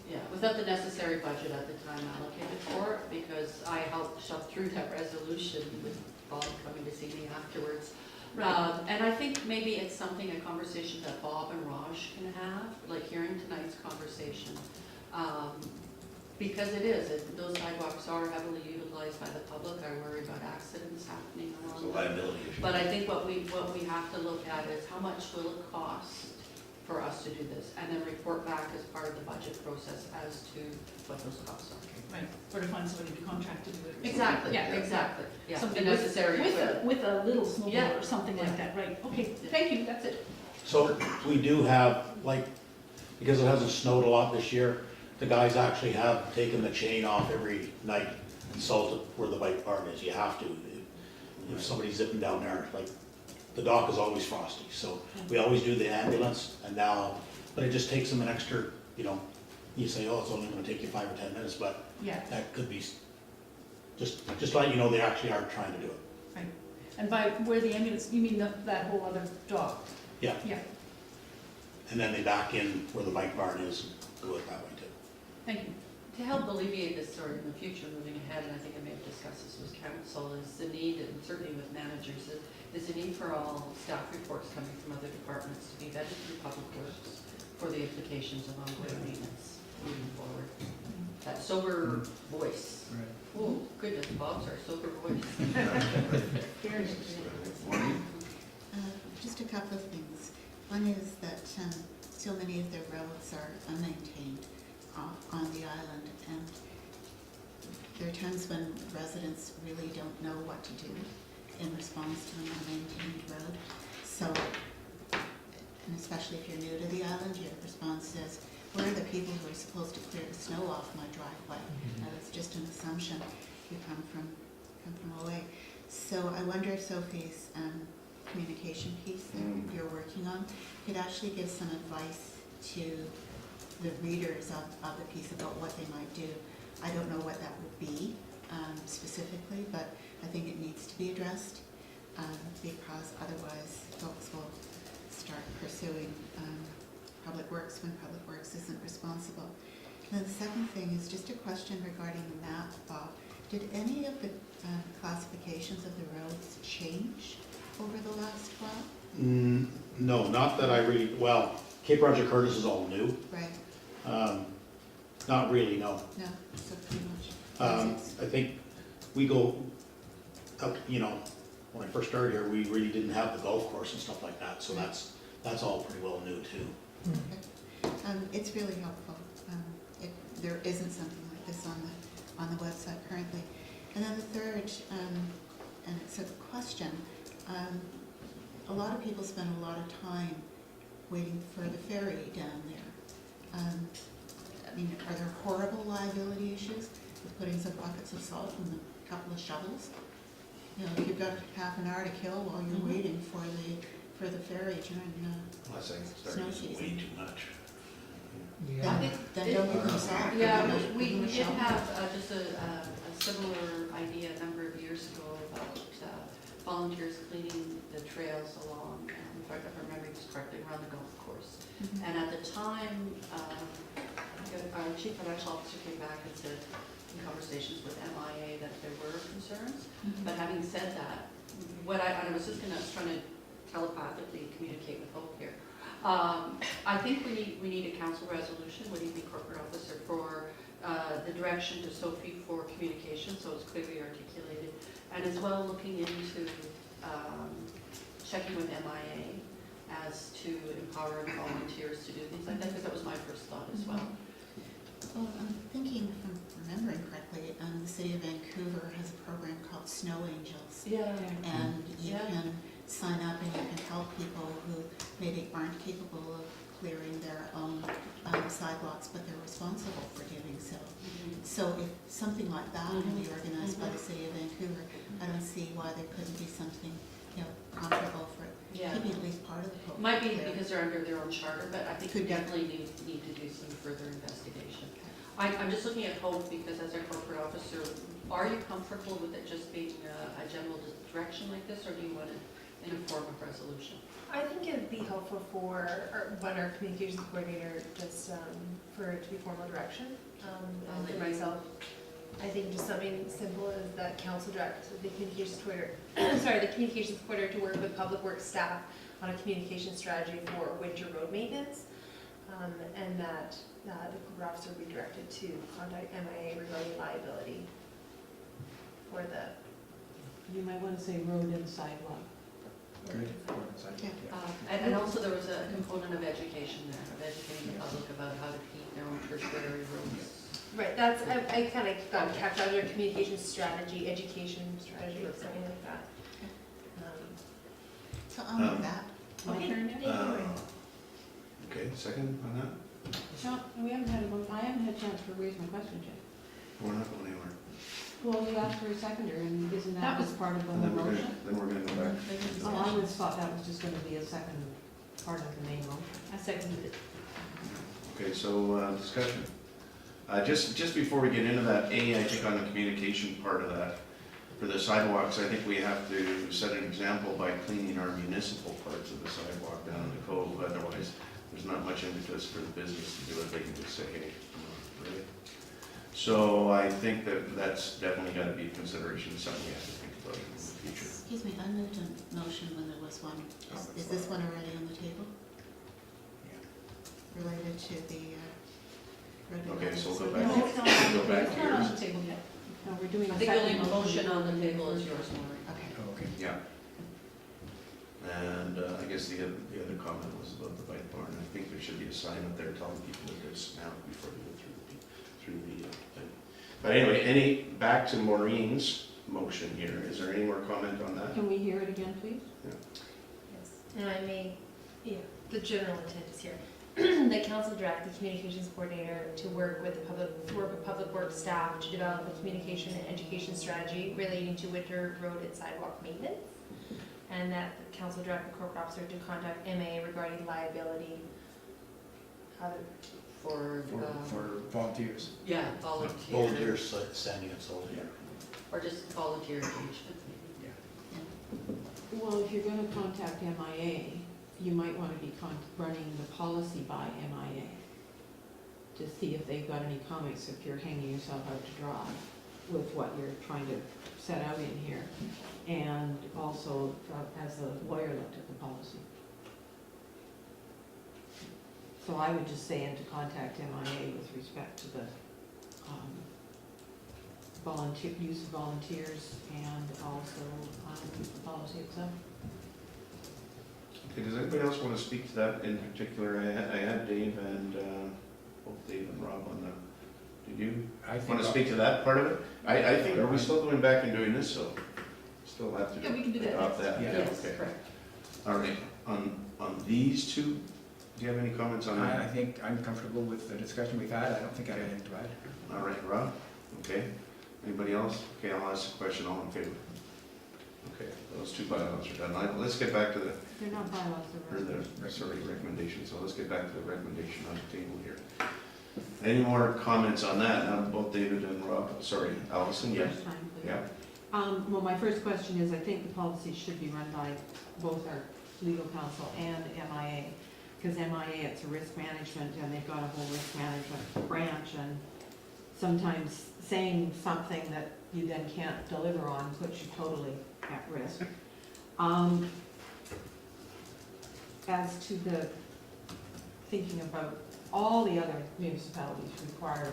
Yeah, without the necessary budget at the time allocated for it, because I helped shove through that resolution with Bob coming to see me afterwards. And I think maybe it's something, a conversation that Bob and Raj can have, like hearing tonight's conversation. Because those sidewalks are heavily utilized by the public. I worry about accidents happening It's a along them. liability issue. But I think what we have to look at is how much will it cost for us to do this, and then report back as part of the budget process as to what those costs are. Right, or to find somebody to contract to do it. or something. Exactly, Yeah. exactly, yeah, the Something necessary equipment. with a little snowball Yeah. or something like that, right, okay, thank you, that's it. So we do have, like, because it hasn't snowed a lot this year, the guys actually have taken the chain off every night and salted where the bike barn is. You have to. If somebody's zipping down there, like the dock is always frosty, so we always do the ambulance, and now, but it just takes them an extra, you know, you say, oh, it's only gonna take you 5 or 10 minutes, but Yeah, that could be, just let you know they actually are trying to do it. right. And by where the ambulance, you mean that whole other dock? Yeah, Yeah, and then they back in where the bike barn is, and go it that way too. thank you. To help alleviate this sort of in the future, moving ahead, and I think I may have discussed this with council, is the need, and certainly with managers, is the need for all staff reports coming from other departments to be vetted through Public Works for the implications of ongoing maintenance moving forward. That sober voice. Oh, goodness, Bob's our sober voice. Just a couple of things. One is that so many of the roads are unmaintained on the island, and there are times when residents really don't know what to do in response to an unmaintained road. So, and especially if you're new to the island, your response is, where are the people who are supposed to clear the snow off my driveway? Now, that's just an assumption. You come from away. So I wonder if Sophie's communication piece that you're working on could actually give some advice to the readers of the piece about what they might do. I don't know what that would be specifically, but I think it needs to be addressed because otherwise folks will start pursuing Public Works when Public Works isn't responsible. And the second thing is just a question regarding the map, Bob. Did any of the classifications of the roads change over the last while? No, not that I really, well, Cape Roger Curtis is all new. Right, Not really, no. no, so pretty much. I think we go up, you know, when I first started here, we really didn't have the golf course and stuff like that, so that's all pretty well new too. It's really helpful. If there isn't something like this on the website currently. And then the third, and it's a question, a lot of people spend a lot of time waiting for the ferry down there. I mean, are there horrible liability issues with putting some buckets of salt and a couple of shovels? You know, if you've got half an hour to kill while you're waiting for the ferry during Unless I snow start using way season. too much. Then don't give them salt. Yeah, give them we a did shovel. have just a similar idea a number of years ago about volunteers cleaning the trails along, if I remember this correctly, around the golf course. Mhm. And at the time, our chief financial officer came back and said, in conversations with MIA, that there were concerns. Mhm. But having said that, I was trying to telepathically communicate with Hope here. I think we need a council resolution, would he be corporate officer, for the direction to Sophie for communication, so it's clearly articulated, and as well looking into checking with MIA as to empowering volunteers to do things like that, because that was my first thought as well. Well, I'm thinking, if I'm remembering correctly, the city of Vancouver has a program called Snow Angels. Yeah. And you Yeah. can sign up and you can help people who maybe aren't capable of clearing their own sidewalks, but they're responsible for doing so. So if something like that can be organized by the city of Vancouver, I don't see why there couldn't be something, you know, comparable for Yeah. keeping at least part of the program. Might be there. because they're under their own charter, but I think we Could be. definitely need to do some further investigation. I'm just looking at Hope because as our corporate officer, are you comfortable with it just being a general direction like this, or do you want it in a form of resolution? I think it'd be helpful for our communications coordinator, just for it to be formal direction. And for myself, I think just something simple as that council directs the communications coordinator, the communications coordinator to work with Public Works staff on a communication strategy for winter road maintenance. And that the corporate officer would be directed to contact MIA regarding liability for the. You might want to say road and sidewalk. Good. Yeah. And also there was a component of education there, of educating the public about how to keep their own tertiary roads. Right, that's, I kind of got kept under communication strategy, education strategy, or something like that. So I'll move that. My Okay. turn now? Okay, second on that? No, we haven't had I haven't had a chance to raise my question yet. We're not going anywhere. Well, you asked for a seconder, and isn't That that was- just part of the And then we're motion? gonna go back. Oh, I always thought that was just gonna be a second part of the main motion. I seconded it. Okay, so, discussion. Just before we get into that, I think on the communication part of that, for the sidewalks, I think we have to set an example by cleaning our municipal parts of the sidewalk down in the cove, otherwise, there's not much impetus for the business to do it, they can just say, hey, come on, really? So I think that that's definitely gotta be a consideration, something we have to think about in the future. Excuse me, I moved a motion when there was one. Is this one already on the table? Related to the, road Okay, so we'll go No, back, it's not on go the- back It's to not on yours. the table yet. No, we're doing I a think the second only motion on the and table is then- yours, Maureen. Okay. Oh, okay. Yeah. And I guess the other comment was about the bike barn. I think there should be a sign up there telling people that there's now before they go through the thing. But anyway, back to Maureen's motion here. Is there any more comment on that? Can we hear it again, please? Yes, and I may, yeah, the general intent is here. The council direct the communications coordinator to work with public works staff to develop a communication and education strategy relating to winter road and sidewalk maintenance. And that the council direct the corporate officer to contact MA regarding liability. For, For volunteers. yeah, volunteer. Volunteers sending it, so, yeah. Or just volunteer engagement, maybe. Well, if you're gonna contact MIA, you might wanna be running the policy by MIA to see if they've got any comments, if you're hanging yourself out to dry with what you're trying to set out in here. And also, as a lawyer looked at the policy. So I would just say, and to contact MIA with respect to the volunteer, use of volunteers and also the policy itself. Okay, does anybody else want to speak to that in particular? I had Dave and, both Dave and Rob on the, did you I think want to speak to that part of it? I think, are we still going back and doing this, so still have to Yeah, we can do that adopt next. that? Yeah. Yes, Okay. correct. All right, on these two, do you have any comments on I that? think I'm comfortable with the discussion we've had. I don't think I have anything to add. All right, Rob? Okay. Anybody else? Okay, I'll ask the question, all in favor? Okay, those two bylaws are done. Let's get back to the They're not bylaws, or they're the, sorry, recommendation, so let's get back to the recommendation on the table here. Any more comments on that? Now, both David and Rob, sorry, Allison, yes? First time, please. Yeah, Well, my first question is, I think the policy should be run by both our legal counsel and MIA. Because MIA, it's a risk management, and they've got a whole risk management branch, and sometimes saying something that you then can't deliver on puts you totally at risk. As to the, thinking about all the other municipalities require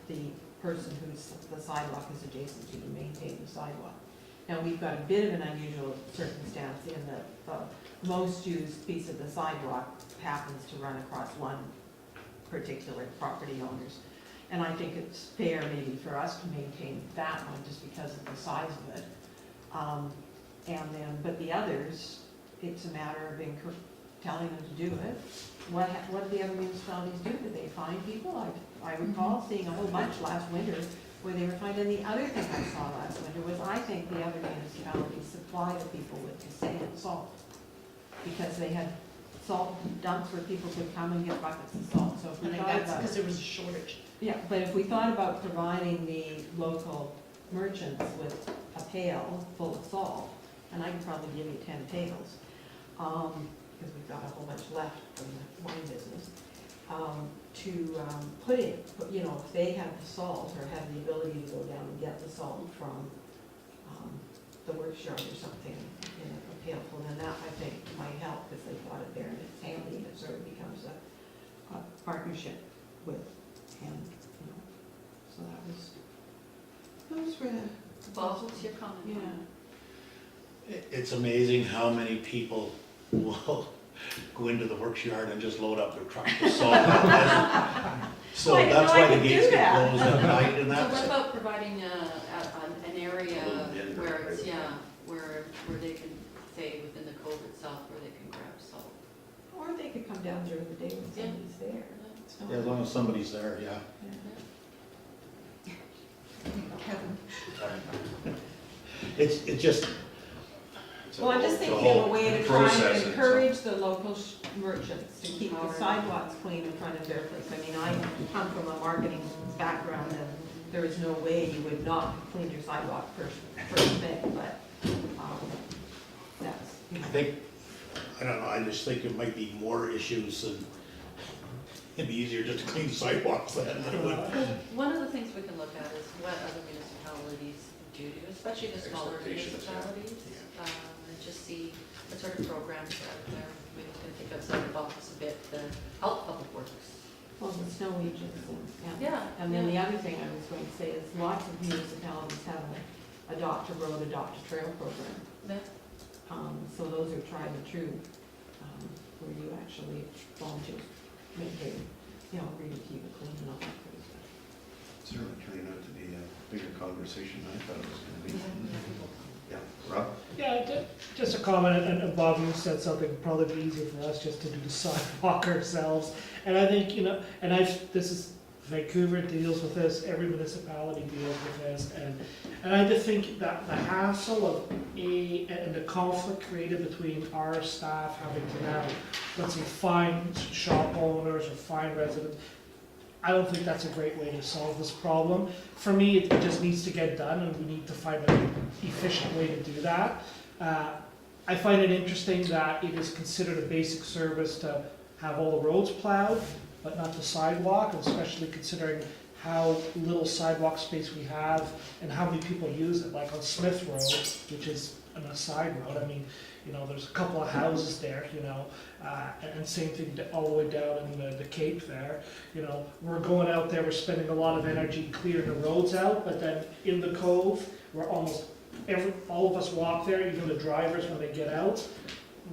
the person whose the sidewalk is adjacent to maintain the sidewalk. Now, we've got a bit of an unusual circumstance in that the most used piece of the sidewalk happens to run across one particular property owners. And I think it's fair maybe for us to maintain that one just because of the size of it. And then, but the others, it's a matter of telling them to do it. What do the other municipalities do? Do they find people? I recall seeing a whole bunch last winter where they were fined. And the other thing I saw last winter was I think the other municipalities supply the people with the sand and salt because they had salt dumps where people could come and get buckets of salt. So if we I think thought that's about, because there was a shortage. yeah, but if we thought about providing the local merchants with a pail full of salt, and I could probably give you 10 pails, because we've got a whole bunch left from the wine business, to put in, you know, if they have the salt or have the ability to go down and get the salt from the works yard or something in a pail full, then that I think might help because they've got it there and it's handy and it sort of becomes a partnership with, and, you know, so those were the, Bob, what's your comment? yeah. It's amazing how many people will go into the works yard and just load up their truck with salt. So Well, I didn't that's know I why the could do gates get that. closed at night and So what that. about providing an area Little bin where right it's, there. yeah, where they can, say, within the cove itself, where they can grab salt? Or they could come down during the day when Yeah. somebody's there. It's not- Yeah, as long as somebody's there, yeah. Yeah. Kevin. It's just, Well, I'm just It's a thinking of a whole way to try process in and itself. encourage the local merchants to keep the sidewalks clean in front of their place. I mean, I come from a marketing background, and there is no way you would not have cleaned your sidewalk first thing, but, that's, you I know. think, I don't know, I just think there might be more issues and it'd be easier just to clean the sidewalks than it would. One of the things we can look at is what other municipalities do, especially the smaller Expectations, yeah. municipalities, and just see what sort of programs are out there. We can think outside the box a bit to help public works. Well, the snow agents and, Yeah. And then the other thing I was going to say is lots of municipalities have a adopt a road, adopt a trail program. Yeah. So those are tried and true, where you actually volunteer, maintain, read it, keep it clean and all that kind of stuff. Certainly turning out to be a bigger conversation than I thought it was gonna be. Yeah, Rob? Yeah, just a comment, and Bob, you said something, probably be easier for us just to do the sidewalk ourselves. And I think, this is, Vancouver deals with this, every municipality deals with this, and I just think that the hassle of and the conflict created between our staff having to now, let's say, find shop owners or find residents, I don't think that's a great way to solve this problem. For me, it just needs to get done, and we need to find an efficient way to do that. I find it interesting that it is considered a basic service to have all the roads plowed, but not the sidewalk, especially considering how little sidewalk space we have and how many people use it. Like on Smith Road, which is a side road, I mean, there's a couple of houses there, and same thing all the way down in the Cape there. We're going out there, we're spending a lot of energy clearing the roads out, but then in the cove, where all of us walk there, even the drivers when they get out,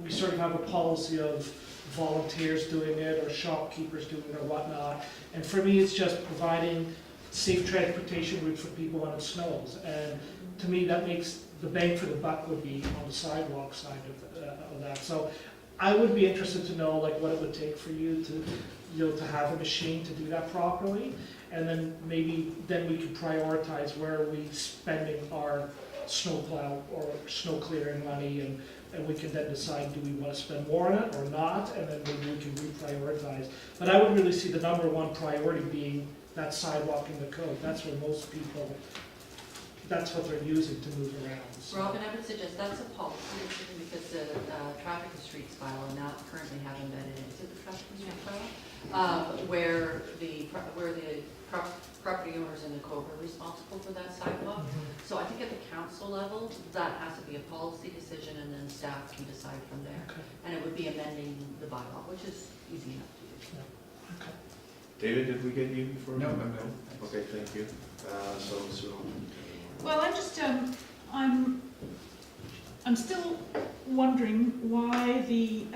we sort of have a policy of volunteers doing it or shopkeepers doing it or whatnot. And for me, it's just providing safe transportation routes for people when it snows. And to me, that makes the bang for the buck would be on the sidewalk side of that. So I would be interested to know what it would take for you to have a machine to do that properly. And then maybe we could prioritize where are we spending our snowplow or snow clearing money, and we can then decide, do we want to spend more on it or not, and then maybe we can reprioritize. But I would really see the number one priority being that sidewalk in the code. That's where most people, that's what they're using to move around. So. Robin, I would suggest that's a policy decision because the traffic and streets bylaw now currently have embedded into the traffic and streets bylaw, where the property owners in the cove are responsible for that sidewalk. So I think at the council level, that has to be a policy decision, and then staff can decide from there. Okay. And it would be amending the bylaw, which is easy enough to do. Okay. David, did we get you before? No, I'm good. Okay, thank you. So. Well, I'm just, I'm still wondering why the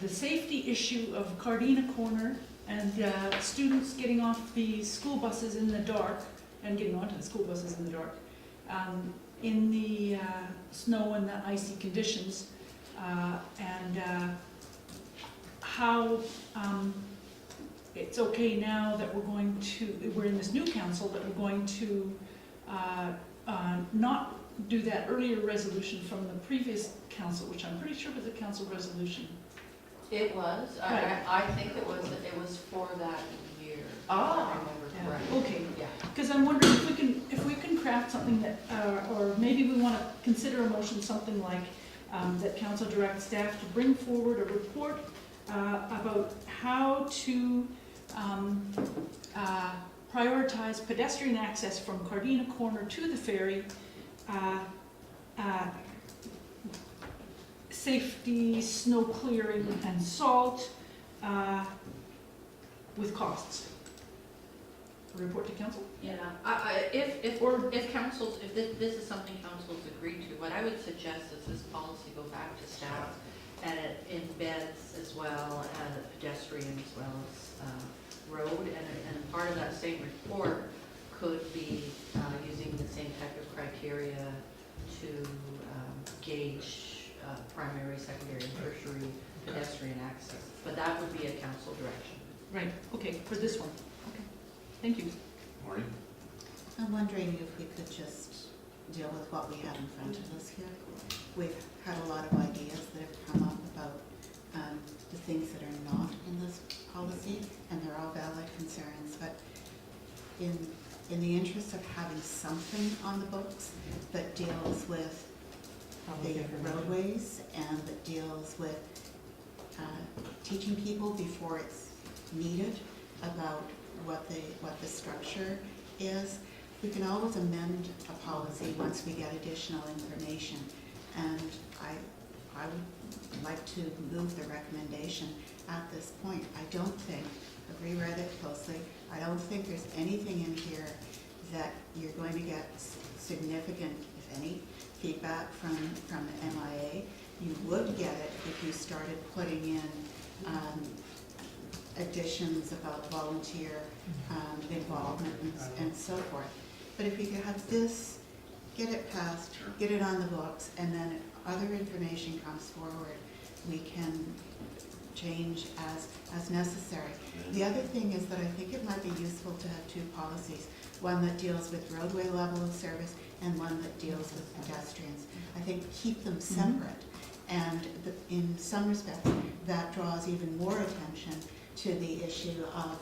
safety issue of Cardina Corner and students getting off the school buses in the dark and getting onto the school buses in the dark in the snow and the icy conditions, and how it's okay now that we're in this new council, that we're going to not do that earlier resolution from the previous council, which I'm pretty sure was a council resolution. It was. Right. I think it was for that year. Ah, if I remember correctly. Okay, Yeah. because I'm wondering if we can craft something that, or maybe we want to consider a motion, something like that council directs staff to bring forward a report about how to prioritize pedestrian access from Cardina Corner to the ferry, safety, snow clearing, and salt, with costs. A report to council? Yeah, if councils, if this is something councils agree to, what I would suggest is this policy go back to staff, and it embeds as well pedestrian as well as road, and part of that same report could be using the same type of criteria to gauge primary, secondary, and tertiary pedestrian access. But that would be a council direction. Right, okay, for this one. Thank you. Maureen? I'm wondering if we could just deal with what we have in front of us here. We've had a lot of ideas that have come up about the things that are not in this policy, and they're all valid concerns, but in the interest of having something on the books that deals with the roadways and that deals with teaching people before it's needed about what the structure is. We can always amend a policy once we get additional information, and I would like to move the recommendation at this point. I don't think, I've reread it closely, I don't think there's anything in here that you're going to get significant, if any, feedback from the MIA. You would get it if you started putting in additions about volunteer involvement and so forth. But if you could have this, get it passed, get it on the books, and then if other information comes forward, we can change as necessary. The other thing is that I think it might be useful to have two policies, one that deals with roadway level of service and one that deals with pedestrians. I think keep them separate, and in some respects, that draws even more attention to the issue of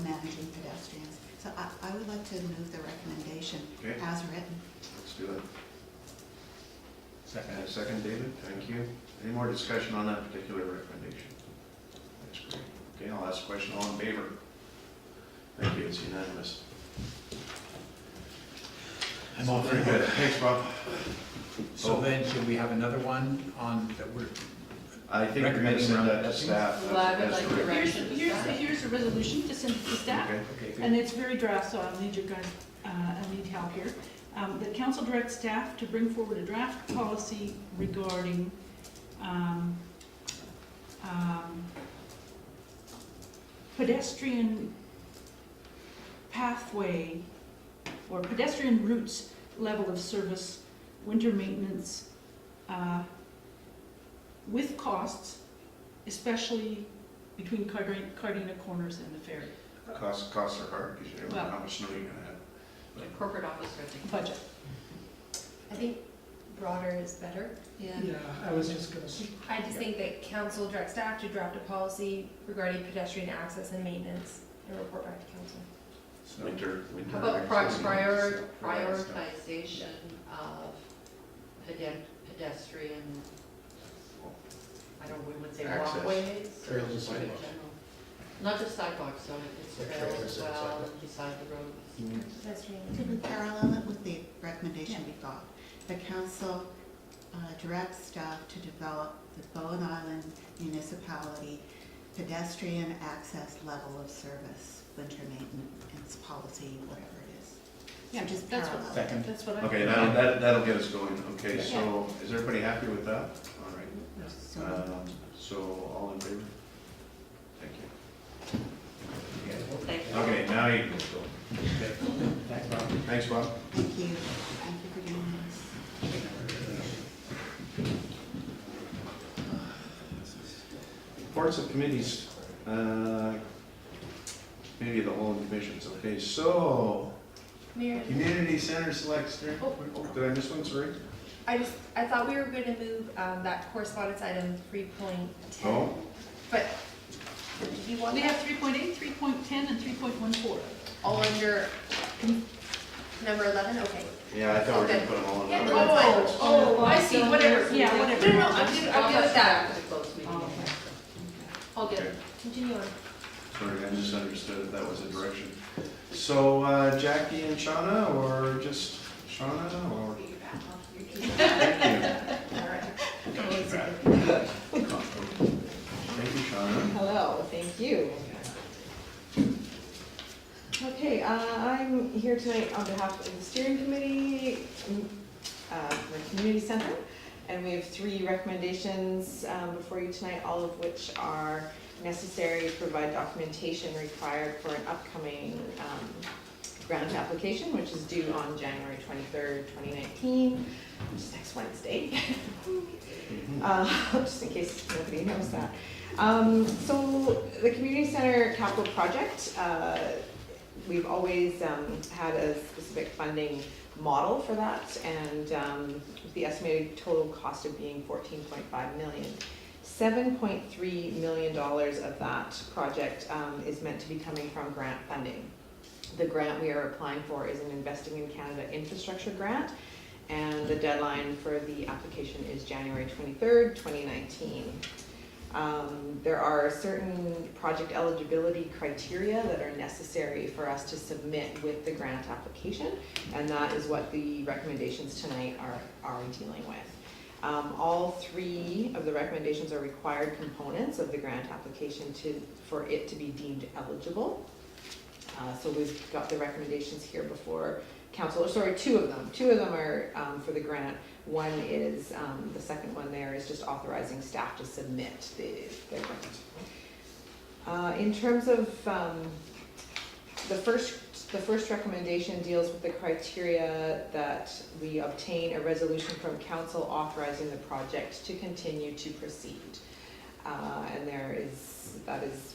managing pedestrians. So I would like to move the recommendation as written. Let's do it. Second. Second, David, thank you. Any more discussion on that particular recommendation? That's great. Okay, I'll ask a question, all in favor? Thank you, it's unanimous. I'm all Very good, thanks, Bob. So then, should we have another one on that we're, I think you're gonna send that to staff. Well, I would as like the to recommendation. Here's a resolution to send to staff. Okay. okay, good. And it's very draft, so I'll need your guys, I'll need help here. The council directs staff to bring forward a draft policy regarding pedestrian pathway or pedestrian routes level of service, winter maintenance, with costs, especially between Cardina Corners and the ferry. Costs are hard, because you never know how much snow you're gonna have. The corporate office, I think. Budget. I think broader is better. Yeah. Yeah, I was just gonna say. I just think that council directs staff to draft a policy regarding pedestrian access and maintenance and report back to council. Winter. How about access and- prioritization of pedestrian, I don't know, we would say Access. walkways? Trails and or sidewalks. general? Not just sidewalks, so it's Like trails trails as and well, sidewalks. beside the roads. Pedestrian. Could we parallel it with the recommendation we got? The council directs staff to develop the Bowen Island municipality pedestrian access level of service, winter maintenance policy, whatever it is. Yeah, just that's parallel. what, Second. that's what I. Okay, that'll get us going. Okay, so is everybody happy with that? All right. So So all in favor? Thank you. Thank you. Okay, now you can go. Thanks, Bob. Thanks, Bob. thank you for doing this. Reports of committees, maybe the whole commissions. Okay, so Mayor, community center selects. Oh, did I miss one? Sorry. I thought we were going to move that correspondence item 3.10. Oh. But did you want We that have 3.8, 3.10, and 3.14. all under number 11? Okay. Yeah, I thought we were gonna Okay. put them all in. Yeah, one. no, that's fine. Oh, I see, whatever, yeah, whatever. No, I'm good with that. After the closed meeting. All good. Okay. Continue on. Sorry, I misunderstood if that was a direction. So Jackie and Shauna, or just Shauna, or? Thank you, Shauna. Hello, thank you. Okay, I'm here tonight on behalf of the steering committee for the community center, and we have 3 recommendations before you tonight, all of which are necessary to provide documentation required for an upcoming grant application, which is due on January 23rd, 2019, which is next Wednesday. Just in case nobody knows that. So the community center capital project we've always had a specific funding model for that, and with the estimated total cost of being 14.5 million. $7.3 million of that project is meant to be coming from grant funding. The grant we are applying for is an Investing in Canada infrastructure grant, and the deadline for the application is January 23rd, 2019. There are certain project eligibility criteria that are necessary for us to submit with the grant application, and that is what the recommendations tonight are dealing with. All three of the recommendations are required components of the grant application for it to be deemed eligible. So we've got the recommendations here before council, or sorry, two of them. Two of them are for the grant. One is, the second one there is just authorizing staff to submit the grant. In terms of the first recommendation deals with the criteria that we obtain a resolution from council authorizing the project to continue to proceed. And that is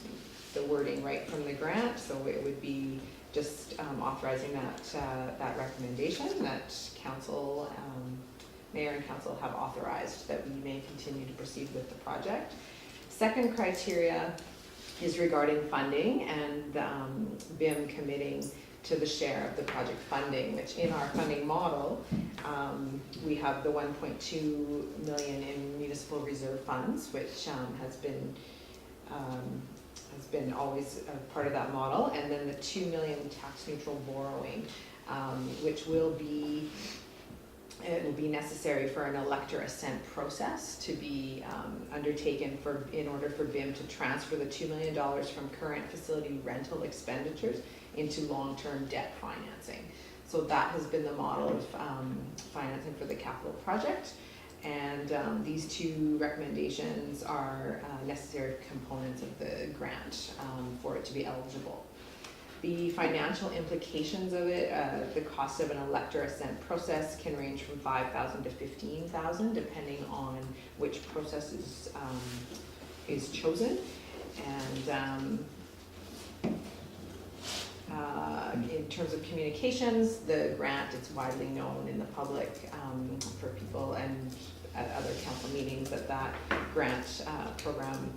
the wording right from the grant, so it would be just authorizing that recommendation that council, mayor and council have authorized that we may continue to proceed with the project. Second criteria is regarding funding and BIM committing to the share of the project funding, which in our funding model, we have the 1.2 million in municipal reserve funds, which has been always a part of that model, and then the 2 million tax neutral borrowing, which will be necessary for an elector assent process to be undertaken in order for BIM to transfer the $2 million from current facility rental expenditures into long-term debt financing. So that has been the model of financing for the capital project. And these two recommendations are necessary components of the grant for it to be eligible. The financial implications of it, the cost of an elector assent process can range from $5,000 to $15,000 depending on which process is chosen. And in terms of communications, the grant, it's widely known in the public for people and at other council meetings that grant program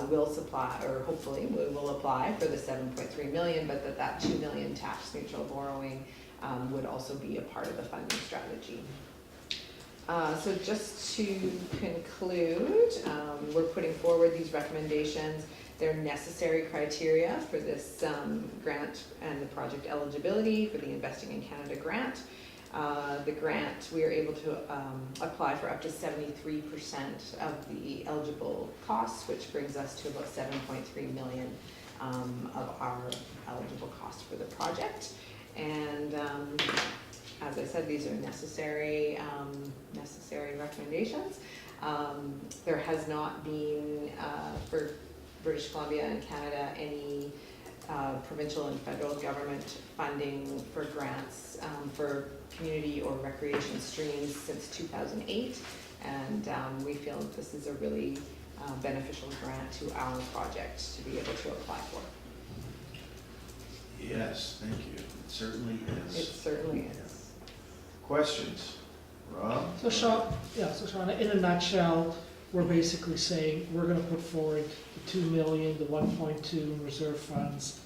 will supply, or hopefully we will apply for the 7.3 million, but that 2 million tax neutral borrowing would also be a part of the funding strategy. So just to conclude, we're putting forward these recommendations. They're necessary criteria for this grant and the project eligibility for the Investing in Canada grant. The grant, we are able to apply for up to 73% of the eligible costs, which brings us to about 7.3 million of our eligible cost for the project. And as I said, these are necessary recommendations. There has not been, for British Columbia and Canada, any provincial and federal government funding for grants for community or recreation streams since 2008, and we feel that this is a really beneficial grant to our project to be able to apply for. Yes, thank you. It certainly is. It certainly is. Questions? Rob? So Sean, in a nutshell, we're basically saying we're gonna put forward the 2 million, the 1.2 in reserve funds,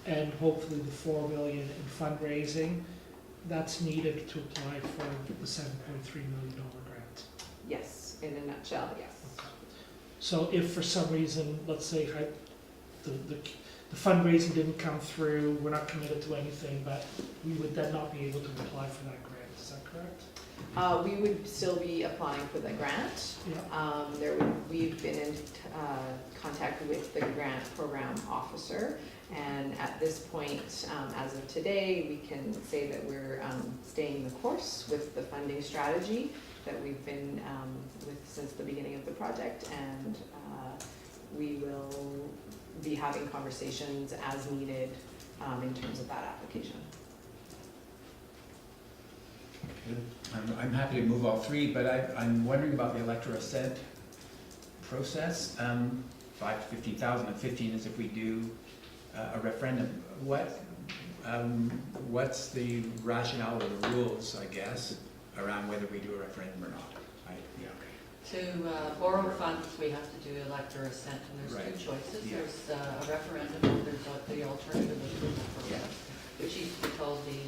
and hopefully the 4 million in fundraising that's needed to apply for the $7.3 million grant. Yes, in a nutshell, yes. So if for some reason, let's say the fundraising didn't come through, we're not committed to anything, but we would then not be able to apply for that grant, is that correct? We would still be applying for the grant. Yeah. We've been in contact with the grant program officer, and at this point, as of today, we can say that we're staying the course with the funding strategy that we've been with since the beginning of the project, and we will be having conversations as needed in terms of that application. I'm happy to move all three, but I'm wondering about the elector assent process. 5 to 15,000, and 15 is if we do a referendum, what's the rationale or the rules, I guess, around whether we do a referendum or not? Yeah, okay. To borrow funds, we have to do elect or assent, and there's Right. two choices. Yeah. There's a referendum, or there's the alternative approval process, which used to be called the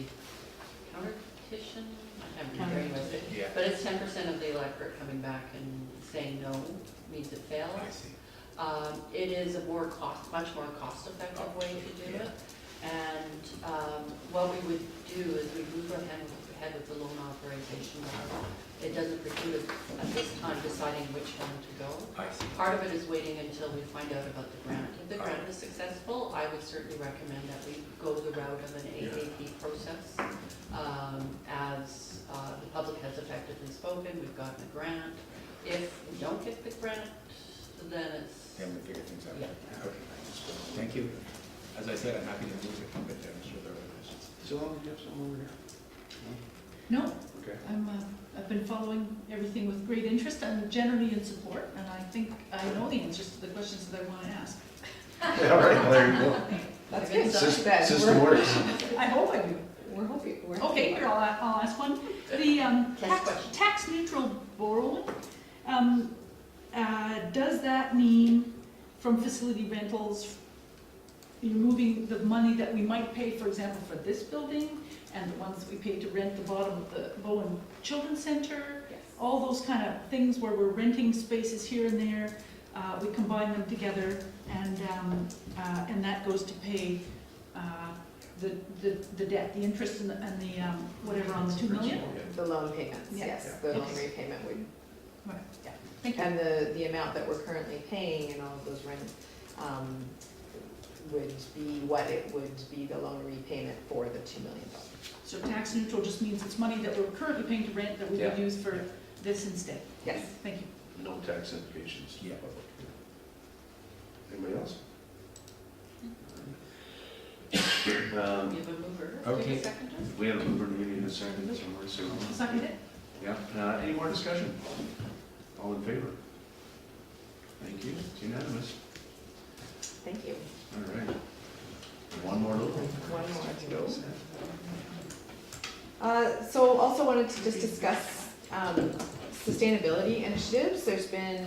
counter petition. I can't remember anyways. Yeah. But it's 10% of the electorate coming back and saying no means it fails. I see. It is a much more cost-effective way to do Yeah. it. And what we would do is we move ahead with the loan authorization. It doesn't preclude us at this time deciding which one to go. I see. Part of it is waiting until we find out about the grant. If the grant is successful, I would certainly recommend that we go the route of an AAP process. As the public has effectively spoken, we've gotten a grant. If we don't get the grant, then it's. Then we figure things out. Yeah. Okay. Thank you. As I said, I'm happy to move it, but I'm sure there are other questions. So, do you have something over here? No, Okay. I've been following everything with great interest and generally in support, and I think I know the answers to the questions that I want to ask. Yeah, all right, well, there you go. That's good. System works. I hope I do. We're hoping. Okay, here, I'll ask one. The tax neutral borrowing, does that mean from facility rentals, you're moving the money that we might pay, for example, for this building, and the ones that we pay to rent the bottom of the Bowen Children's Center? Yes. All those kind of things where we're renting spaces here and there, we combine them together, and that goes to pay the debt, the interest and the whatever on the 2 million? The loan payments, Yeah. yes, the loan Okay. repayment would, Right. yeah. Thank you. And the amount that we're currently paying in all of those rents would be what it would be the loan repayment for the $2 million. So tax neutral just means it's money that we're currently paying to rent that we would use for this instead? Yes. Thank you. No tax implications. Yeah. Anybody else? You have a mover. Okay. Take a second. We have a mover, do we need a second somewhere, so. Second it? Yeah, any more discussion? All in favor? Thank you, it's unanimous. Thank you. All right. One more little. One more to go. So also wanted to just discuss sustainability initiatives. There's been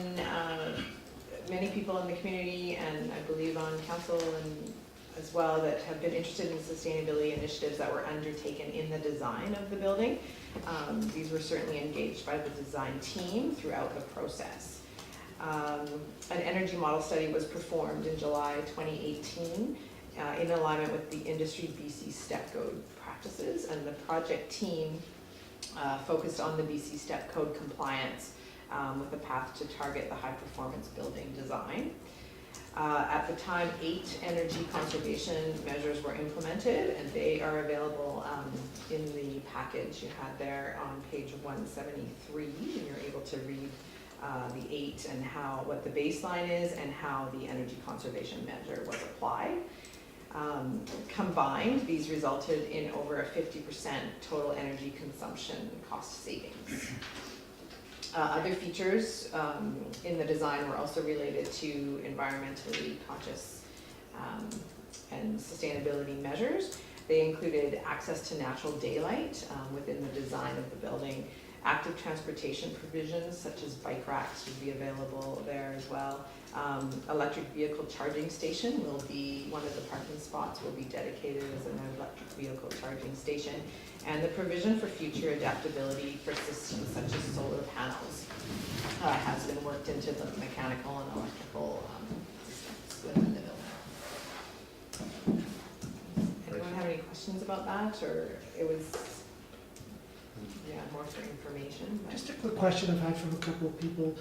many people in the community and I believe on council and as well that have been interested in sustainability initiatives that were undertaken in the design of the building. These were certainly engaged by the design team throughout the process. An energy model study was performed in July 2018 in alignment with the industry BC Step Code practices, and the project team focused on the BC Step Code compliance with a path to target the high performance building design. At the time, 8 energy conservation measures were implemented, and they are available in the package you had there on page 173, and you're able to read the 8 and what the baseline is and how the energy conservation measure was applied. Combined, these resulted in over a 50% total energy consumption cost savings. Other features in the design were also related to environmentally conscious and sustainability measures. They included access to natural daylight within the design of the building. Active transportation provisions such as bike racks would be available there as well. Electric vehicle charging station will be, one of the parking spots will be dedicated as an electric vehicle charging station. And the provision for future adaptability for systems such as solar panels has been worked into the mechanical and electrical systems within the building. Anyone have any questions about that, or it was, yeah, more for information? But. Just a quick question I've had from a couple of people.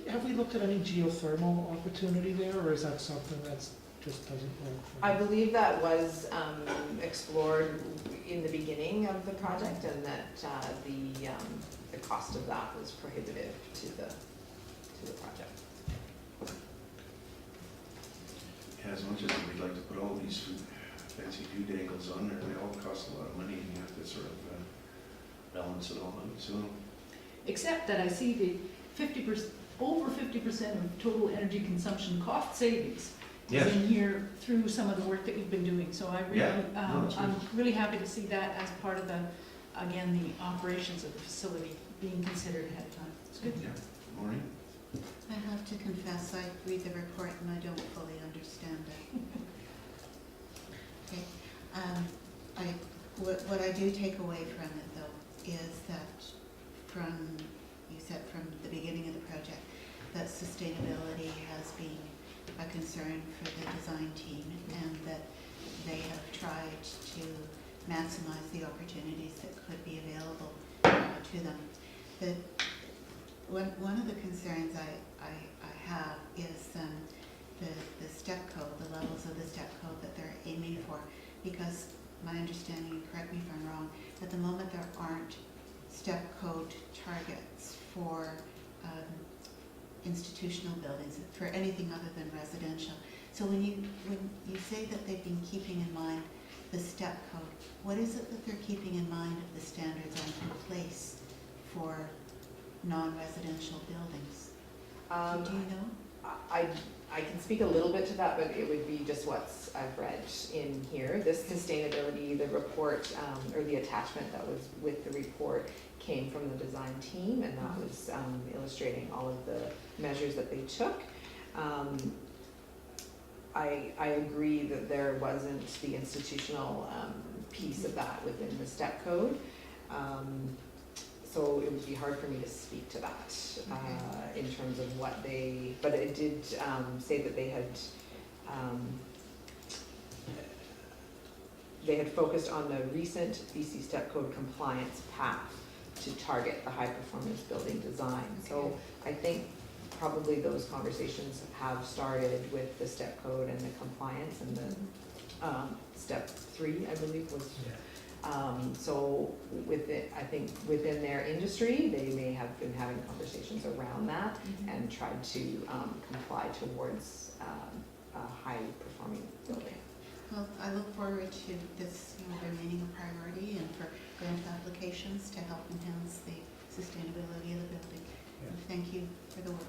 Have we looked at any geothermal opportunity there, or is that something that's just doesn't work? I believe that was explored in the beginning of the project, and that the cost of that was prohibitive to the project. Yeah, as much as we'd like to put all these fancy doodangles on there, they all cost a lot of money, and you have to sort of balance it all out, so. Except that I see the over 50% of total energy consumption cost savings Yes. in here through some of the work that you've been doing. So I really, Yeah. No, that's I'm really happy to see that as part of the, again, the operations of the facility being considered ahead of time. It's good. Yeah. Maureen? I have to confess, I read the report and I don't fully understand it. Okay, what I do take away from it though is that you said from the beginning of the project, that sustainability has been a concern for the design team and that they have tried to maximize the opportunities that could be available to them. One of the concerns I have is the step code, the levels of the step code that they're aiming for, because my understanding, correct me if I'm wrong, at the moment there aren't step code targets for institutional buildings, for anything other than residential. So when you say that they've been keeping in mind the step code, what is it that they're keeping in mind of the standards in place for non-residential buildings? Do you know? I can speak a little bit to that, but it would be just what I've read in here. This sustainability, the report, or the attachment that was with the report came from the design team, and that was illustrating all of the measures that they took. I agree that there wasn't the institutional piece of that within the step code. So it would be hard for me to speak to that in terms of what they, but it did say that they had focused on the recent BC Step Code compliance path to target the high performance building design. So I think probably those conversations have started with the step code and the compliance and the step 3, I believe was. So I think within their industry, they may have been having conversations around that and tried to comply towards a high performing building. Well, I look forward to this remaining a priority and for grant applications to help enhance the sustainability of the building. And thank you for the work.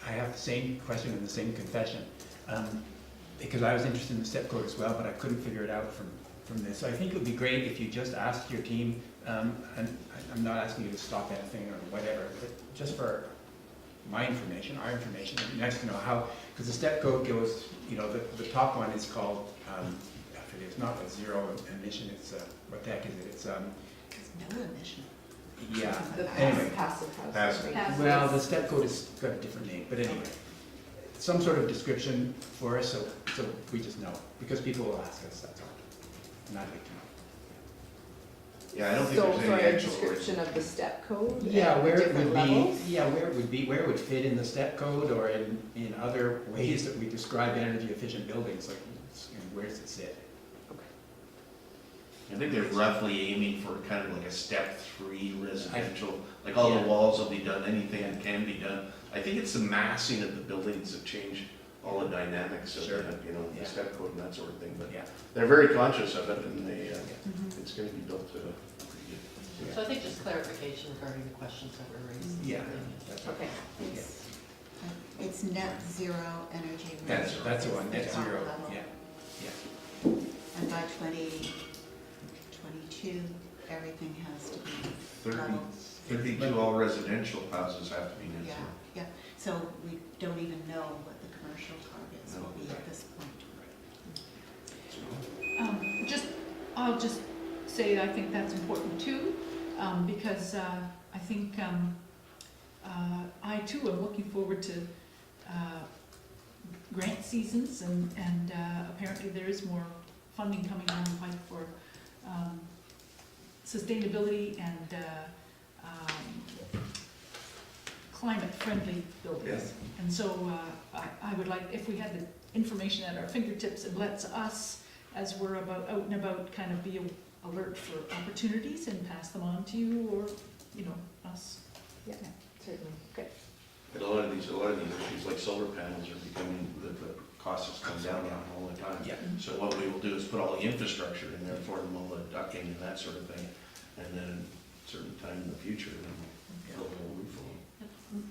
I have the same question and the same confession, because I was interested in the step code as well, but I couldn't figure it out from this. So I think it would be great if you just asked your team, and I'm not asking you to stop anything or whatever, but just for my information, our information, it'd be nice to know how, because the step code goes, the top one is called, it's not a zero emission, it's, what the heck is it? It's It's no emission. yeah, The anyway. passive. Passive. Well, the step code has got a different name, but anyway, some sort of description for us, so we just know, because people will ask us, that's all. And I'd like to know. Yeah, I don't think So, there's sorry, any a actual. description of the step code? Yeah, and where it different would levels? be, where it would fit in the step code or in other ways that we describe energy efficient buildings, like, where does it sit? I think they're roughly aiming for kind of like a step 3 residential, like all Yeah. the walls will be done, anything that can be done. I think it's the massing of the buildings that change all the dynamics of Sure. the, Yeah. the step code and that sort of thing, but Yeah. they're very conscious of it and they, it's gonna be built to. So I think just clarification regarding the questions that were raised. Yeah. That's Okay. It's net zero energy. That's the one, net It's on zero, level. yeah. And by 2022, everything has to be 32 all residential houses have to be net Yeah, zero. yeah. So we don't even know what the commercial targets will be at this point. I'll just say I think that's important too, because I think I too am looking forward to grant seasons and apparently there is more funding coming down the pipe for sustainability and climate-friendly buildings. Yes. And so I would like, if we had the information at our fingertips, it lets us, as we're out and about, kind of be alert for opportunities and pass them on to you or, us. Yeah, certainly. Okay. But a lot of these issues, like solar panels, are becoming, the cost has come down all the time. Yeah. So what we will do is put all the infrastructure in there for them, all the ducting and that sort of thing, and then at a certain time in the future, then we'll build a whole roof on them.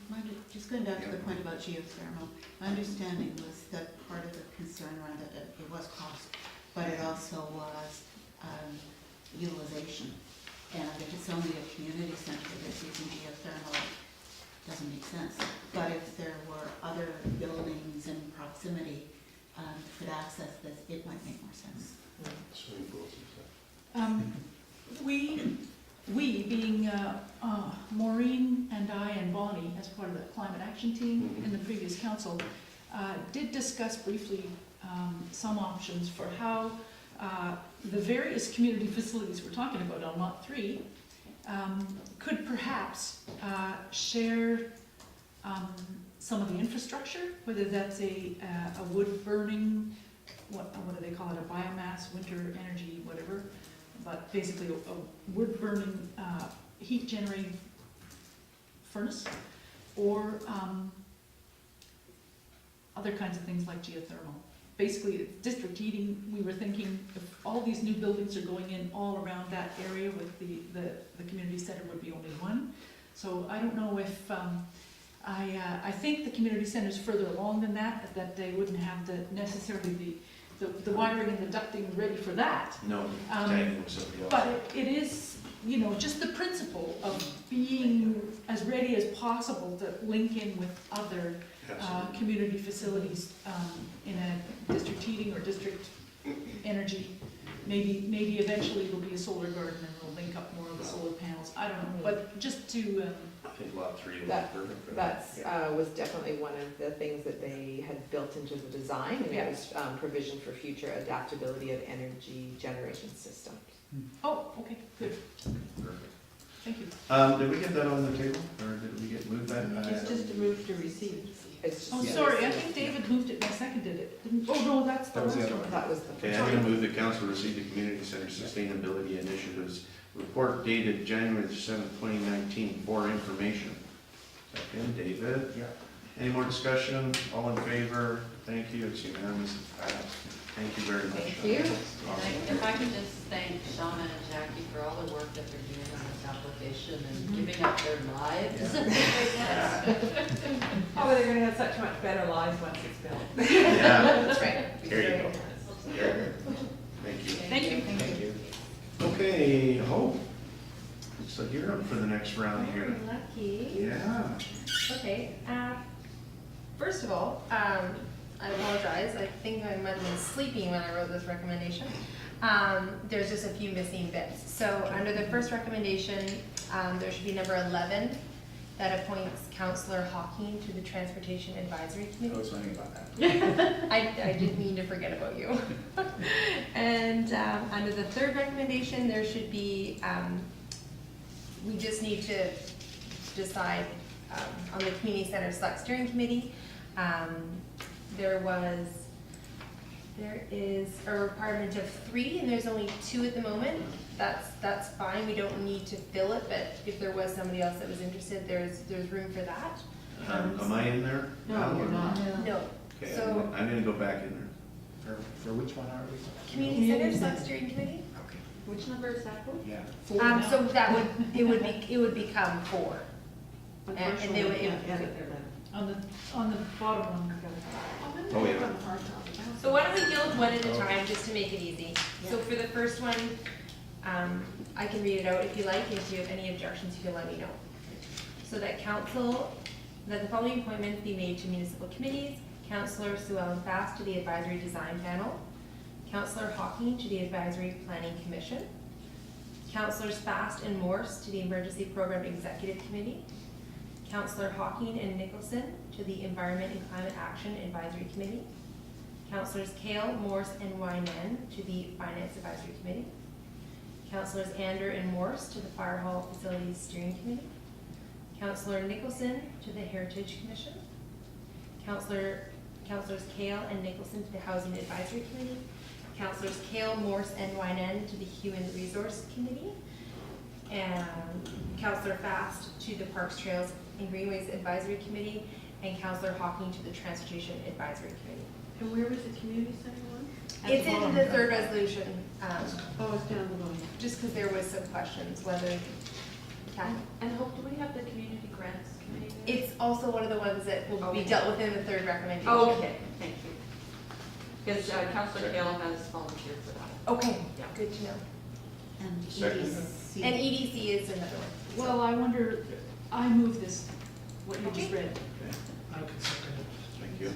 My just going back to the point about geothermal, my understanding was that part of the concern around it was cost, but it also was utilization. And if it's only a community center that's using geothermal, it doesn't make sense. But if there were other buildings in proximity that could access this, it might make more sense. Swimming pools and stuff. We being Maureen and I and Bonnie, as part of the climate action team in the previous council, did discuss briefly some options for how the various community facilities we're talking about on Lot 3 could perhaps share some of the infrastructure, whether that's a wood burning, what do they call it, a biomass, winter energy, whatever, but basically a wood burning heat generating furnace, or other kinds of things like geothermal. Basically, district heating, we were thinking if all these new buildings are going in all around that area with the community center would be only one. So I don't know if, I think the community center is further along than that they wouldn't have necessarily the wiring and the ducting ready for that. No, tagging with somebody else. But it is, you know, just the principle of being as ready as possible to link in with other Absolutely. community facilities in a district heating or district energy. Maybe eventually it'll be a solar garden and we'll link up more of the solar panels. I don't know, but just to, I think lot 3 was That- perfect for that. That's, was definitely one of the things that they had built into the design, and it was provision for future adaptability of energy generation systems. oh, okay, good, Perfect. thank you. Did we get that on the table, or did we get moved back? It's just a move to receive. It's Oh, just- sorry, I think David moved it and I seconded it. Oh, no, that's the That was the last other one. That was the. Okay, I'm gonna move the council receive the community center sustainability initiatives report dated January 7th, 2019 for information. Second, David. Yeah. Any more discussion? All in favor? Thank you, it's unanimous, it's passed. Thank you very much. Thank you. And if I could just thank Shauna and Jackie for all the work that they're doing on this application and giving up their lives. Oh, but they're gonna have such much better lives once it's built. Yeah, That's right. there you go. There. Thank you. Thank you. Thank you. Okay, Hope. So you're up for the next round here. Lucky. Yeah. Okay, first of all, I apologize, I think I might have been sleeping when I wrote this recommendation. There's just a few missing bits. So under the first recommendation, there should be number 11, that appoints Councillor Hawking to the Transportation Advisory I Committee. was wondering about that. I didn't mean to forget about you. And under the third recommendation, there should be, we just need to decide on the Community Center Select Steering Committee. There is a requirement of 3, and there's only 2 at the moment. That's fine, we don't need to fill it, but if there was somebody else that was interested, there's room for that. Am I in there? No, you're not. No, Okay, So- I'm gonna go back in there. For which one are we? Community Center Select Steering Committee. Okay, Which number is that for? yeah. So that it would become 4. And they would, On the bottom one. Oh, yeah. so why don't we go one at a time, just to make it easy? So for the first one, I can read it out if you like, and if you have any objections, you can let me know. So that the following appointments be made to municipal committees: Councillor Sue Ellen Fast to the Advisory Design Panel, Councillor Hawking to the Advisory Planning Commission, Councillors Fast and Morse to the Emergency Program Executive Committee, Councillor Hawking and Nicholson to the Environment and Climate Action Advisory Committee, Councillors Kale, Morse, and Wyman to the Finance Advisory Committee, Councillors Ander and Morse to the Fire Hall Facilities Steering Committee, Councillor Nicholson to the Heritage Commission, Councillors Kale and Nicholson to the Housing Advisory Committee, Councillors Kale, Morse, and Wyman to the Human Resource Committee, and Councillor Fast to the Parks, Trails, and Greenways Advisory Committee, and Councillor Hawking to the Transportation Advisory Committee. And where was the community center one? It's in the third resolution, Oh, it's down the line. just because there was some questions whether Kathy. And Hope, do we have the community grants committee there? It's also one of the ones that will be Okay. dealt with in the third recommendation. Okay, thank you. Because Councilor Kale has volunteered for that. Okay, Yeah. good to know. And Second. EDC. And EDC is another one. Well, I wonder, I move this, what you just Okay. read. I can second it. Thank you.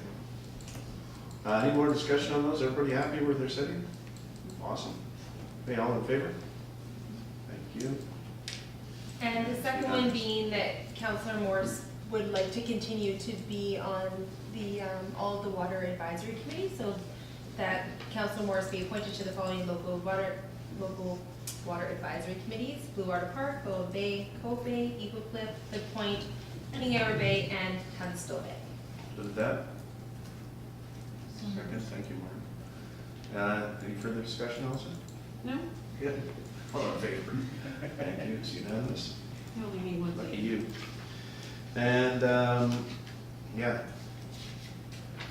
Any more discussion on those? Everybody happy where they're sitting? Awesome. Okay, all in favor? Thank you. And the second one being that Councillor Morse would like to continue to be on the, all of the water advisory committees, so that Councillor Morse be appointed to the following local water advisory committees: Blue Water Park, Bow Bay, Cove Bay, Eagle Cliff, Hood Point, King Edward Bay, and Tunstall Bay. So did that? Second, thank you, Martin. Any further discussion, Elsa? No, Good. All in favor? Thank you, it's unanimous. you only need one Lucky thing. you. And, yeah,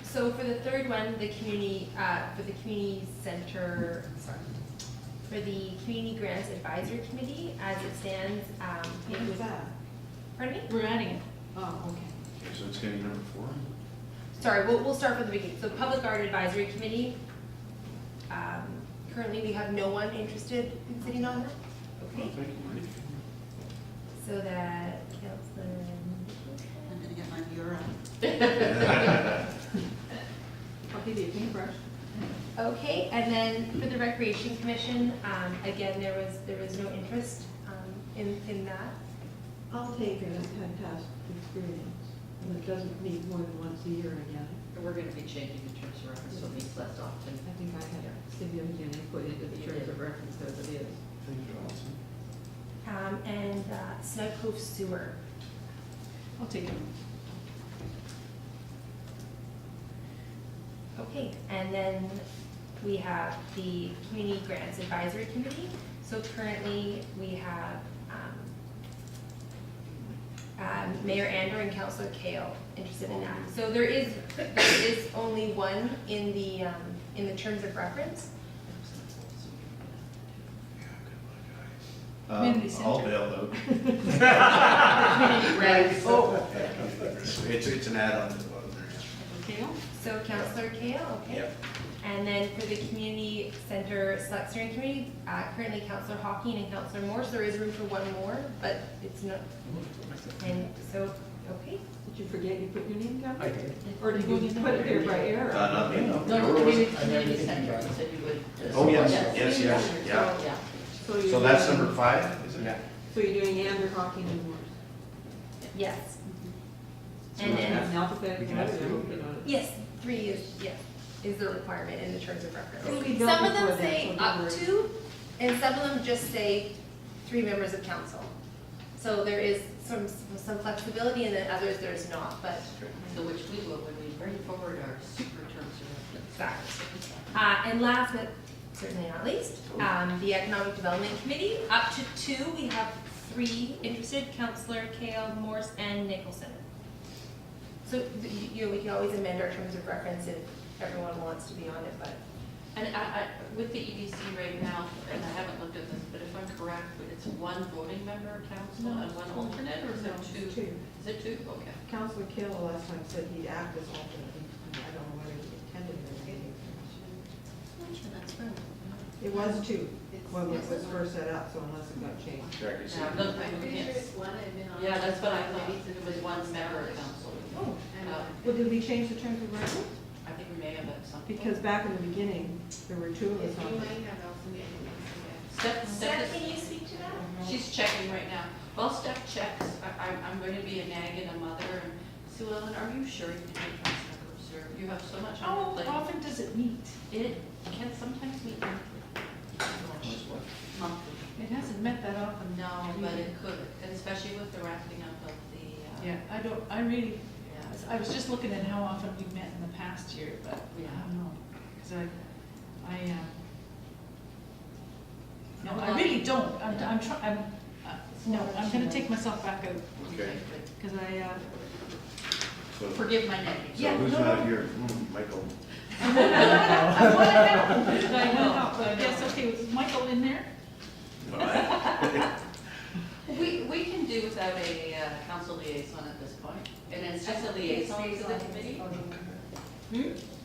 So for the third one, the community, for the community center, sorry, for the Community Grants Advisory Committee, as it stands, it What is would, that? pardon me? We're adding it. Oh, okay. okay, so it's gonna be number 4. Sorry, we'll start from the beginning. So Public Art Advisory Committee, currently we have no one interested in sitting on that. Okay, Thank you, Marty. so that Councillor. I'm gonna get my bureau. I'll give you a paintbrush. Okay, and then for the Recreation Commission, again, there was no interest, in that. I'll take it, I've had past experience, and it doesn't meet more than once a year again. And we're gonna be changing the terms of reference, so it meets less often. I think I had a significant input into the terms of reference as it is. Thank you, Allison. And Snug Cove Sewer. I'll take it. Okay, and then we have the Community Grants Advisory Committee. So currently, we have Mayor Andrew and Councillor Kale interested in that. So there is only one in the terms of reference. Community I'll center. bail out. Oh. It's an add-on to the bottom there. Kale? So Councillor Kale, okay. Yep. And then for the Community Center Select Steering Committee, currently Councillor Hawking and Councillor Morse. There is room for one more, but it's not. And so, okay. Did you forget you put your name down? I did. Or did you put it there by error? Not me. No, Where was it? community center, you said you would. Oh, yes, yes, yes, yeah. Yeah. you're So that's doing- number 5, is it? Yeah. So you're doing Andrew, Hawking, and Morse. Yes. So And you have then, an alphabetical We can have order, three. you know. yes, 3 is the requirement in the terms of reference. It'll be built Some of them before then, say so don't up worry. to, and some of them just say 3 members of council. So there is some flexibility, and then others there's not, but So which we will when we bring forward our super terms of reference. exactly. And last but certainly not least, the Economic Development Committee, up to 2, we have 3 interested, Councillor Kale, Morse, and Nicholson. So, we can always amend our terms of reference if everyone wants to be on it, but. And with the EDC right now, and I haven't looked at this, but if I'm correct, it's 1 voting member of council and 1 alternate, or is No, it it's 2? two. Is it 2? Okay. Counselor Kale last time said he'd act as alternate. I don't know whether he attended the meeting. I'm sure that's good. It was 2 when it was first set up, so unless it got changed. Jackie, Yeah, I'm looking, I'm looking at- Yeah, that's what I thought, it was 1 member of council. Oh. Uh, Well, did we change the terms of reference? I think we may have at some. Because back in the beginning, there were 2 of us on it. Steph, Can you speak to that? she's checking right now. While Steph checks, I'm going to be a nag and a mother, and Sue Ellen, are you sure you can make Councilor serve? You have so much on your How plate. often does it meet? It can sometimes meet monthly. Monthly. It hasn't met that often. No, but it could, and especially with the wrapping up of the. Yeah, I really, Yeah. I was just looking at how often we've met in the past year, but I Yeah. don't know. Because no, I really don't. I'm trying, no, I'm gonna take myself back out, Okay, because so Forgive my negatives. so Yeah, who's no, not no. here? Michael. I wanna help. I know, but yes, okay, was Michael in there? We can do without a council liaison at this point, and it's just a liaison to the committee.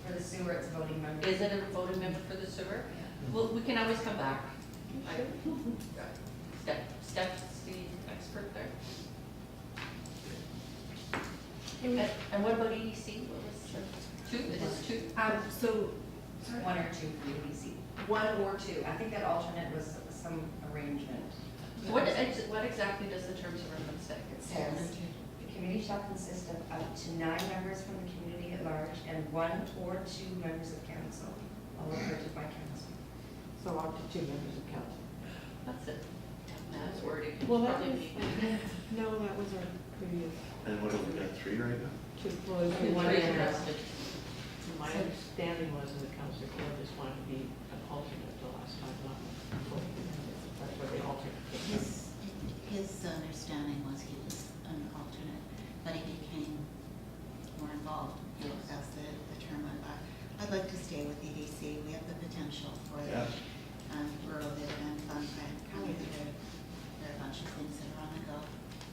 For the sewer, it's voting members. Is it a voting member for the sewer? Well, we can always come back. Steph's the expert there. And what about EDC? What was two? It is two? So, one or two for EDC. One or two. I think that alternate was some arrangement. What exactly does the terms of reference say? It says, the committee shall consist of up to 9 members from the community at large and 1 or 2 members of council, all appointed by council. So up to 2 members of council. That's it. That's wording. Well, that Probably was, me. no, that was our previous And what have we got, 3 right now? two, well, Three one interested. My understanding was that the council board just wanted to be an alternate the last time, not full. That's what they alternate. His understanding was he was an alternate, but he became more involved as the term went by. I'd like to stay with EDC. We have the potential for the rural dividend fund grant coming through. There are a bunch of things that are on the go.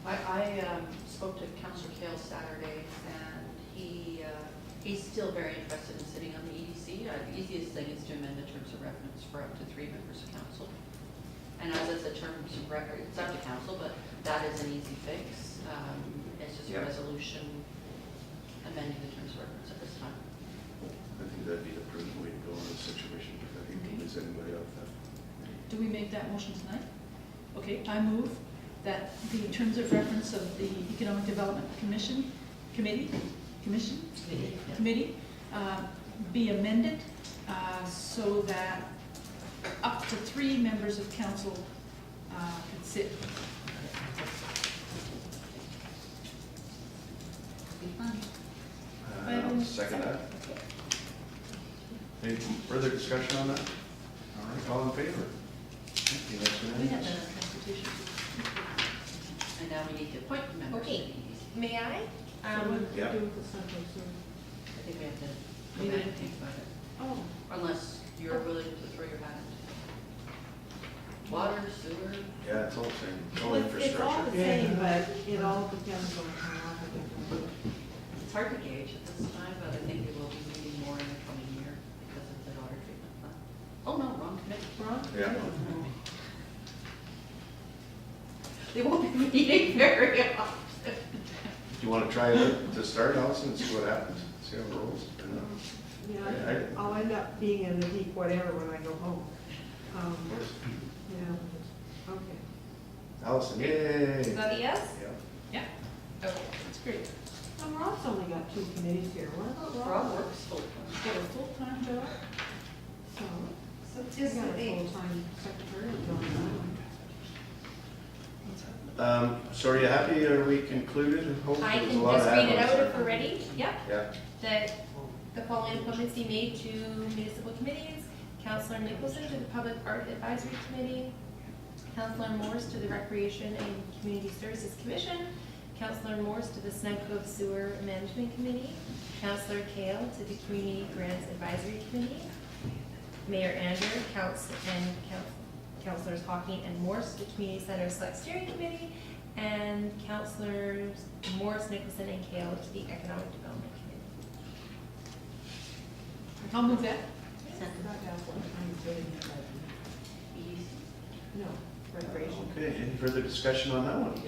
I spoke to Councillor Kale Saturday, and he's still very interested in sitting on the EDC. The easiest thing is to amend the terms of reference for up to 3 members of council. And as it's a terms of record, it's up to council, but that is an easy fix. It's just a resolution amending the terms of reference at this time. I think that'd be the prudent way to go in this situation, because I think we'll lose anybody out of that. Do we make that motion tonight? Okay, I move that the terms of reference of the Economic Development Committee be amended so that up to 3 members of council can sit. Be fun. I'll second that. Any further discussion on that? All right, all in favor? Thank you, that's We have unanimous. the constitution. And now we need to appoint members to the Okay. EDC. May I? So what do Yeah. we do with the Sunday sewer? I think we have to We go back did. and think about it, Oh, unless you're willing to throw your hat into it. Water, sewer, Yeah, it's all the same, it's all well, it's all infrastructure. the same, but it all depends on how often we do it. it's hard to gauge at this time, but I think it will be needing more in the coming year because of the water treatment plant. Oh, no, wrong committee. Yeah. They won't be meeting very often. Do you want to try it to start, Allison, and see what happens, see how it rolls? Yeah, I'll end up being in the deep whatever when I go home. Yeah, okay. Allison, yay! Is that a yes? Yeah. Okay. That's great. Well, Rob's only got 2 committees here. What about Rob? Rob works full-time. He's got a full-time job? So, So he's just got a the, full-time secretary job. So are you happy, are we concluded? Hope I there was can a lot of just read it add-ons out there. if we're ready. Yep. Yeah, That the following appointments be made to municipal committees. Councillor Nicholson to the Public Art Advisory Committee. Councillor Morse to the Recreation and Community Services Commission. Councillor Morse to the Snug Cove Sewer Management Committee. Councillor Kale to the Community Grants Advisory Committee. Mayor Andrew, Councillors Hawking and Morse to the Community Center Select Steering Committee. And Councillors Morse, Nicholson, and Kale to the Economic Development Committee. I'll move that. No, recreation. okay, any further discussion on that one?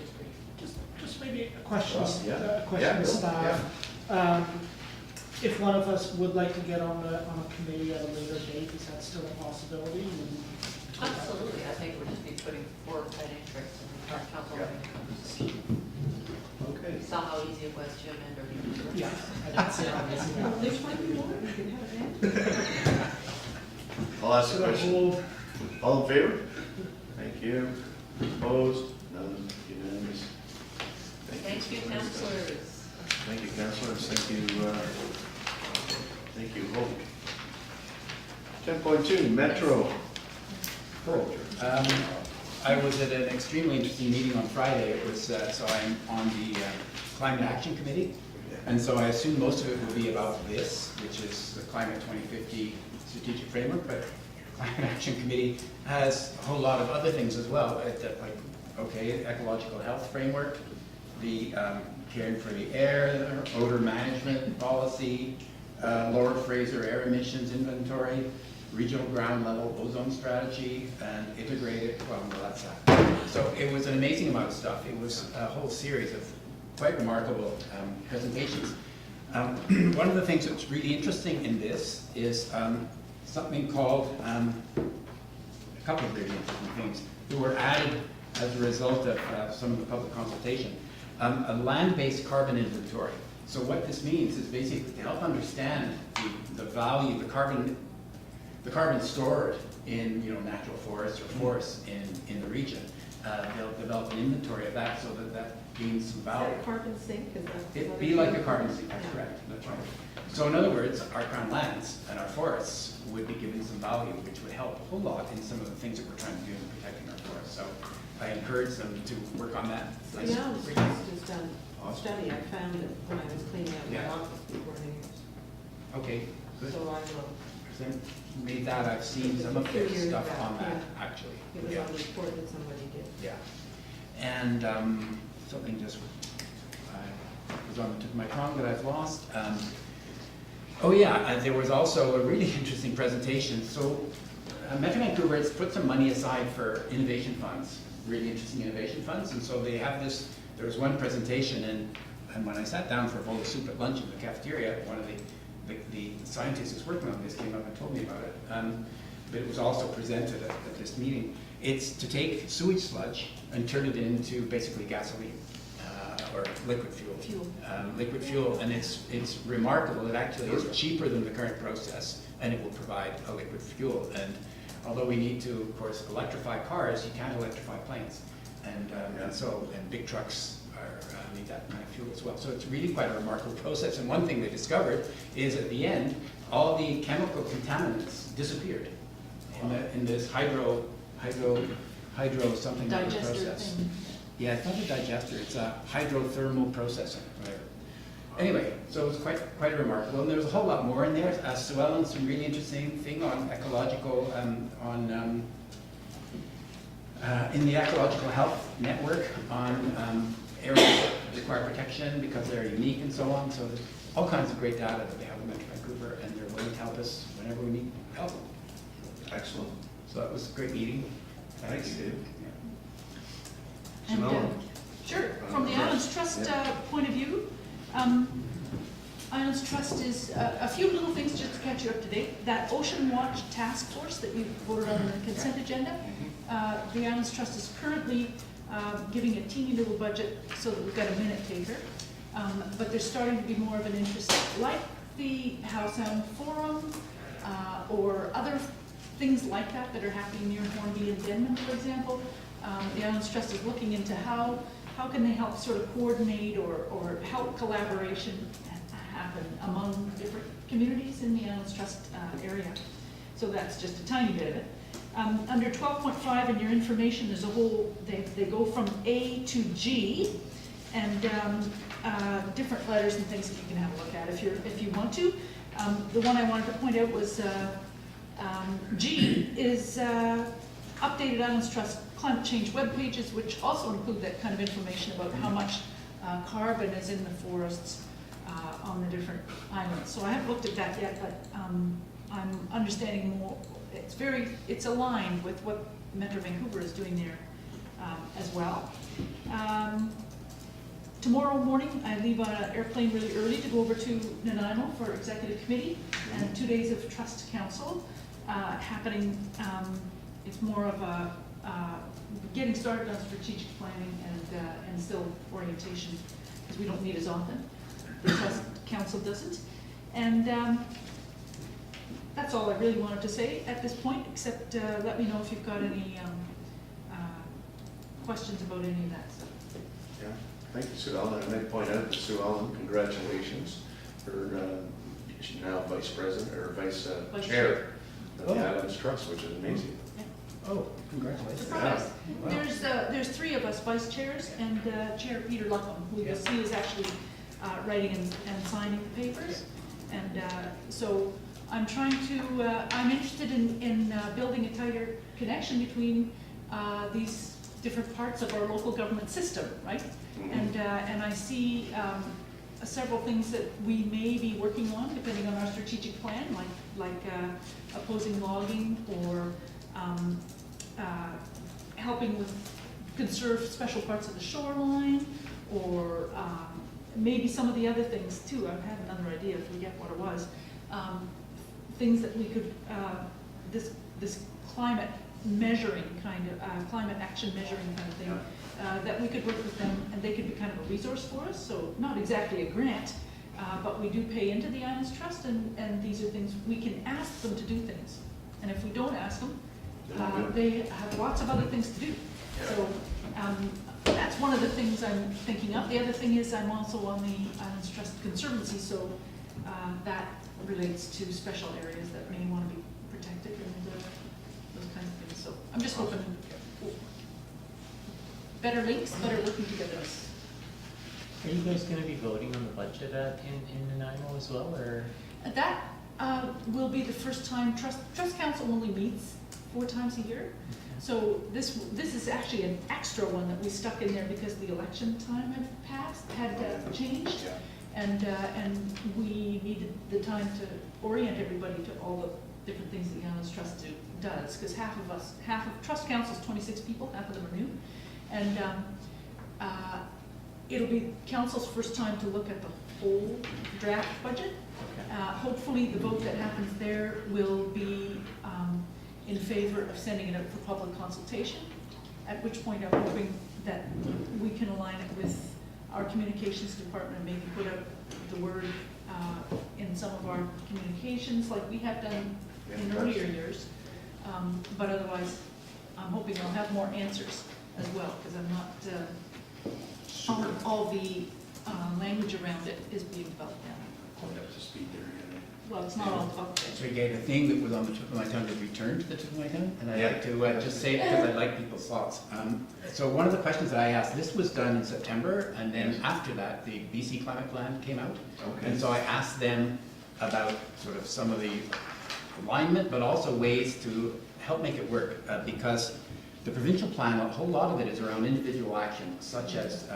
Just maybe a question, Yeah. a question Yeah, to go. staff. If one of us would like to get on a committee at a later date, is that still a possibility? Absolutely, I think we'll just be putting forward that interest in our council. Okay. We saw how easy it was to amend our meeting. Yeah, that's it. There's one more, you can have it. I'll ask the So question. we'll- All in favor? Thank you. Opposed? None, unanimous. Thank you, councillors. Thank you, councilors, thank you, Hope. 10.2, Metro. I was at an extremely interesting meeting on Friday. It was, so I'm on the Climate Action Committee. And so I assume most of it will be about this, which is the Climate 2050 Strategic Framework, but the Climate Action Committee has a whole lot of other things as well, like okay, ecological health framework, the caring for the air, odor management policy, Lower Fraser air emissions inventory, regional ground level ozone strategy, and integrated, well, that's that. So it was an amazing amount of stuff. It was a whole series of quite remarkable presentations. One of the things that's really interesting in this is something called, a couple of really interesting things that were added as a result of some of the public consultation. A land-based carbon inventory. So what this means is basically to help understand the value, the carbon stored in natural forests or forests in the region. They'll develop an inventory of that so that gains some Is value. that a carbon sink? Is that It'd be like a carbon sink, that's correct, that's right. So in other words, our crown lands and our forests would be given some value, which would help a whole lot in some of the things that we're trying to do in protecting our forests. So I encourage them to work on that. So the Allen's Trust has done a study, I found it when I was cleaning out my Yeah. office before New Year's. Okay, good. So I will, Then made that, I've seen some of their stuff on that, actually. it was Yeah. on the report that somebody did. Yeah. And something just was on the tip of my tongue that I've lost. Oh yeah, there was also a really interesting presentation. So Metro Vancouver has put some money aside for innovation funds, really interesting innovation funds. And so they have this, there was one presentation and when I sat down for a bowl of soup at lunch in the cafeteria, one of the scientist who's working on this came up and told me about it. But it was also presented at this meeting. It's to take sewage sludge and turn it into basically gasoline or liquid fuel. Liquid fuel, and it's remarkable. It actually is cheaper than the current process, and it will provide a liquid fuel. And although we need to, of course, electrify cars, you can't electrify planes, and big trucks need that kind of fuel as well. So it's really quite a remarkable process. And one thing they discovered is at the end, all the chemical contaminants disappeared in this hydro something like Digester process. thing. Yeah, it's not a digester, it's a hydrothermal processing, whatever. Anyway, so it was quite remarkable, and there was a whole lot more in there. Sue Ellen, some really interesting thing on ecological, in the ecological health network on areas that require protection because they're unique and so on. So there's all kinds of great data that they have in Metro Vancouver, and they're willing to help us whenever we need help. Excellent. So that was a great meeting. Thanks, Dave. And, Simone. sure, from the Islands Trust point of view, Islands Trust is a few little things just to catch you up to date. That Ocean Watch Task Force that you voted on the consent agenda, the Islands Trust is currently giving a teeny little budget so that we've got a minute taker. But there's starting to be more of an interest, like the Howe Sound Forum or other things like that are happening near Hornby and Denman, for example. The Islands Trust is looking into how can they help sort of coordinate or help collaboration happen among different communities in the Islands Trust area. So that's just a tiny bit of it. Under 12.5 in your information, there's a whole, they go from A to G, and different letters and things that you can have a look at if you want to. The one I wanted to point out was G is updated Islands Trust climate change web pages, which also include that kind of information about how much carbon is in the forests on the different islands. So I haven't looked at that yet, but I'm understanding more. It's aligned with what Metro Vancouver is doing there as well. Tomorrow morning, I leave on an airplane really early to go over to Nanaimo for executive committee and 2 days of trust council happening. It's more of a getting started on strategic planning and still orientation, because we don't meet as often. The trust council doesn't. And that's all I really wanted to say at this point, except let me know if you've got any questions about any of that stuff. Yeah, thank you, Sue Ellen. I might point out to Sue Ellen, congratulations for she's now vice president or vice chair of the Islands Trust, which is amazing. Oh, congratulations. Surprise. Wow. There's three of us vice chairs, and Chair Peter Luckham, who you'll see is actually writing and signing the papers. And so I'm trying to, I'm interested in building a tighter connection between these different parts of our local government system, right? And I see several things that we may be working on, depending on our strategic plan, like opposing logging or helping with conserve special parts of the shoreline, or maybe some of the other things too. I had another idea, I forget what it was. Things that we could, this climate measuring kind of, climate action measuring kind of thing, that we could work with them and they could be kind of a resource for us. So not exactly a grant, but we do pay into the Islands Trust, and these are things, we can ask them to do things. And if we don't ask them, they have lots of other things to do. So that's one of the things I'm thinking of. The other thing is I'm also on the Islands Trust Conservancy, so that relates to special areas that may want to be protected and those kinds of things. So I'm just hoping better links, better working together. Are you guys gonna be voting on the budget in Nanaimo as well, or? That will be the first time, Trust Council only meets 4 times a year. So this is actually an extra one that we stuck in there because the election time had changed. And we needed the time to orient everybody to all the different things that the Islands Trust does, because half of Trust Council's 26 people, half of them are new. And it'll be Council's first time to look at the whole draft budget. Hopefully the vote that happens there will be in favor of sending it out for public consultation, at which point I'm hoping that we can align it with our communications department and maybe put out the word in some of our communications like we have done in earlier years. But otherwise, I'm hoping I'll have more answers as well, because I'm not, all the language around it is being developed now. Quite up to speed there, Well, it's not all up there. So again, a thing that was on the tip of my tongue to return to the tip of my tongue, and I'd like to just say it because I like people's thoughts. So one of the questions that I asked, this was done in September, and then after that, the BC Climate Plan came out. And so I asked them about sort of some of the alignment, but also ways to help make it work, because the provincial plan, a whole lot of it is around individual action, such as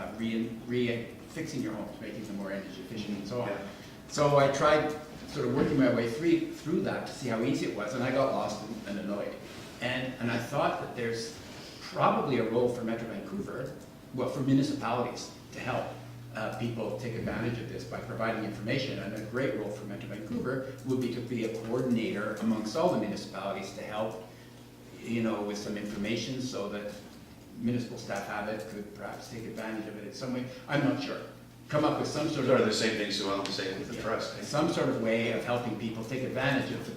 fixing your homes, making them more energy efficient and so on. So I tried sort of working my way through that to see how easy it was, and I got lost and annoyed. And I thought that there's probably a role for Metro Vancouver, well, for municipalities to help people take advantage of this by providing information. And a great role for Metro Vancouver would be to be a coordinator amongst all the municipalities to help, you know, with some information so that municipal staff have it, could perhaps take advantage of it in some way. I'm not sure. Come up with some sort of... the same thing, Sue Ellen, the same with the trust. Some sort of way of helping people take advantage of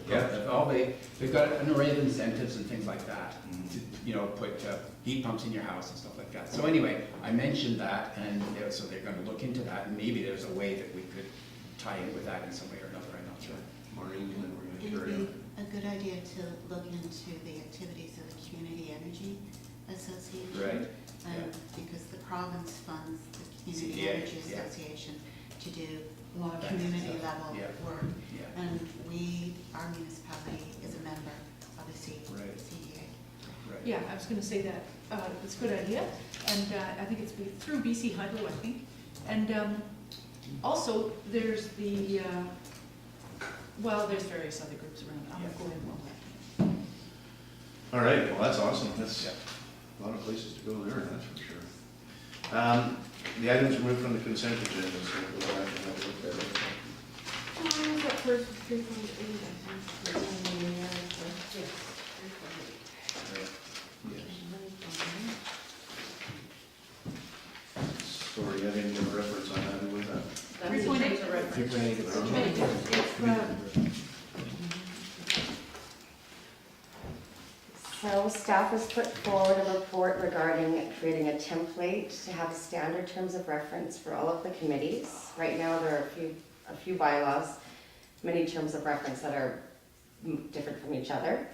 all they've got an array of incentives and things like that to, you know, put heat pumps in your house and stuff like that. So anyway, I mentioned that, and so they're going to look into that, and maybe there's a way that we could tie in with that in some way or another. I'm not sure. Maureen, and we're going to It carry would on. be a good idea to look into the activities of the Community Energy Association. Right. Because the province funds the Community CEA, Energy Association to do A lot of community level work. Yeah. And our municipality is a member of the CEA. Right. Yeah, I was going to say that. It's a good idea. And I think it's through BC Hydro, I think. And also, there's the, well, there's various other groups around. I'm not going into all that. All right, well, that's awesome. That's a lot of places to go there, that's for sure. The items removed from the consent agenda, so we'll go back and have a look at it. That first 3.8, I think. So are you having a reference on that, who was that? 3.8? So staff has put forward a report regarding creating a template to have standard terms of reference for all of the committees. Right now there are a few bylaws, many terms of reference that are different from each other.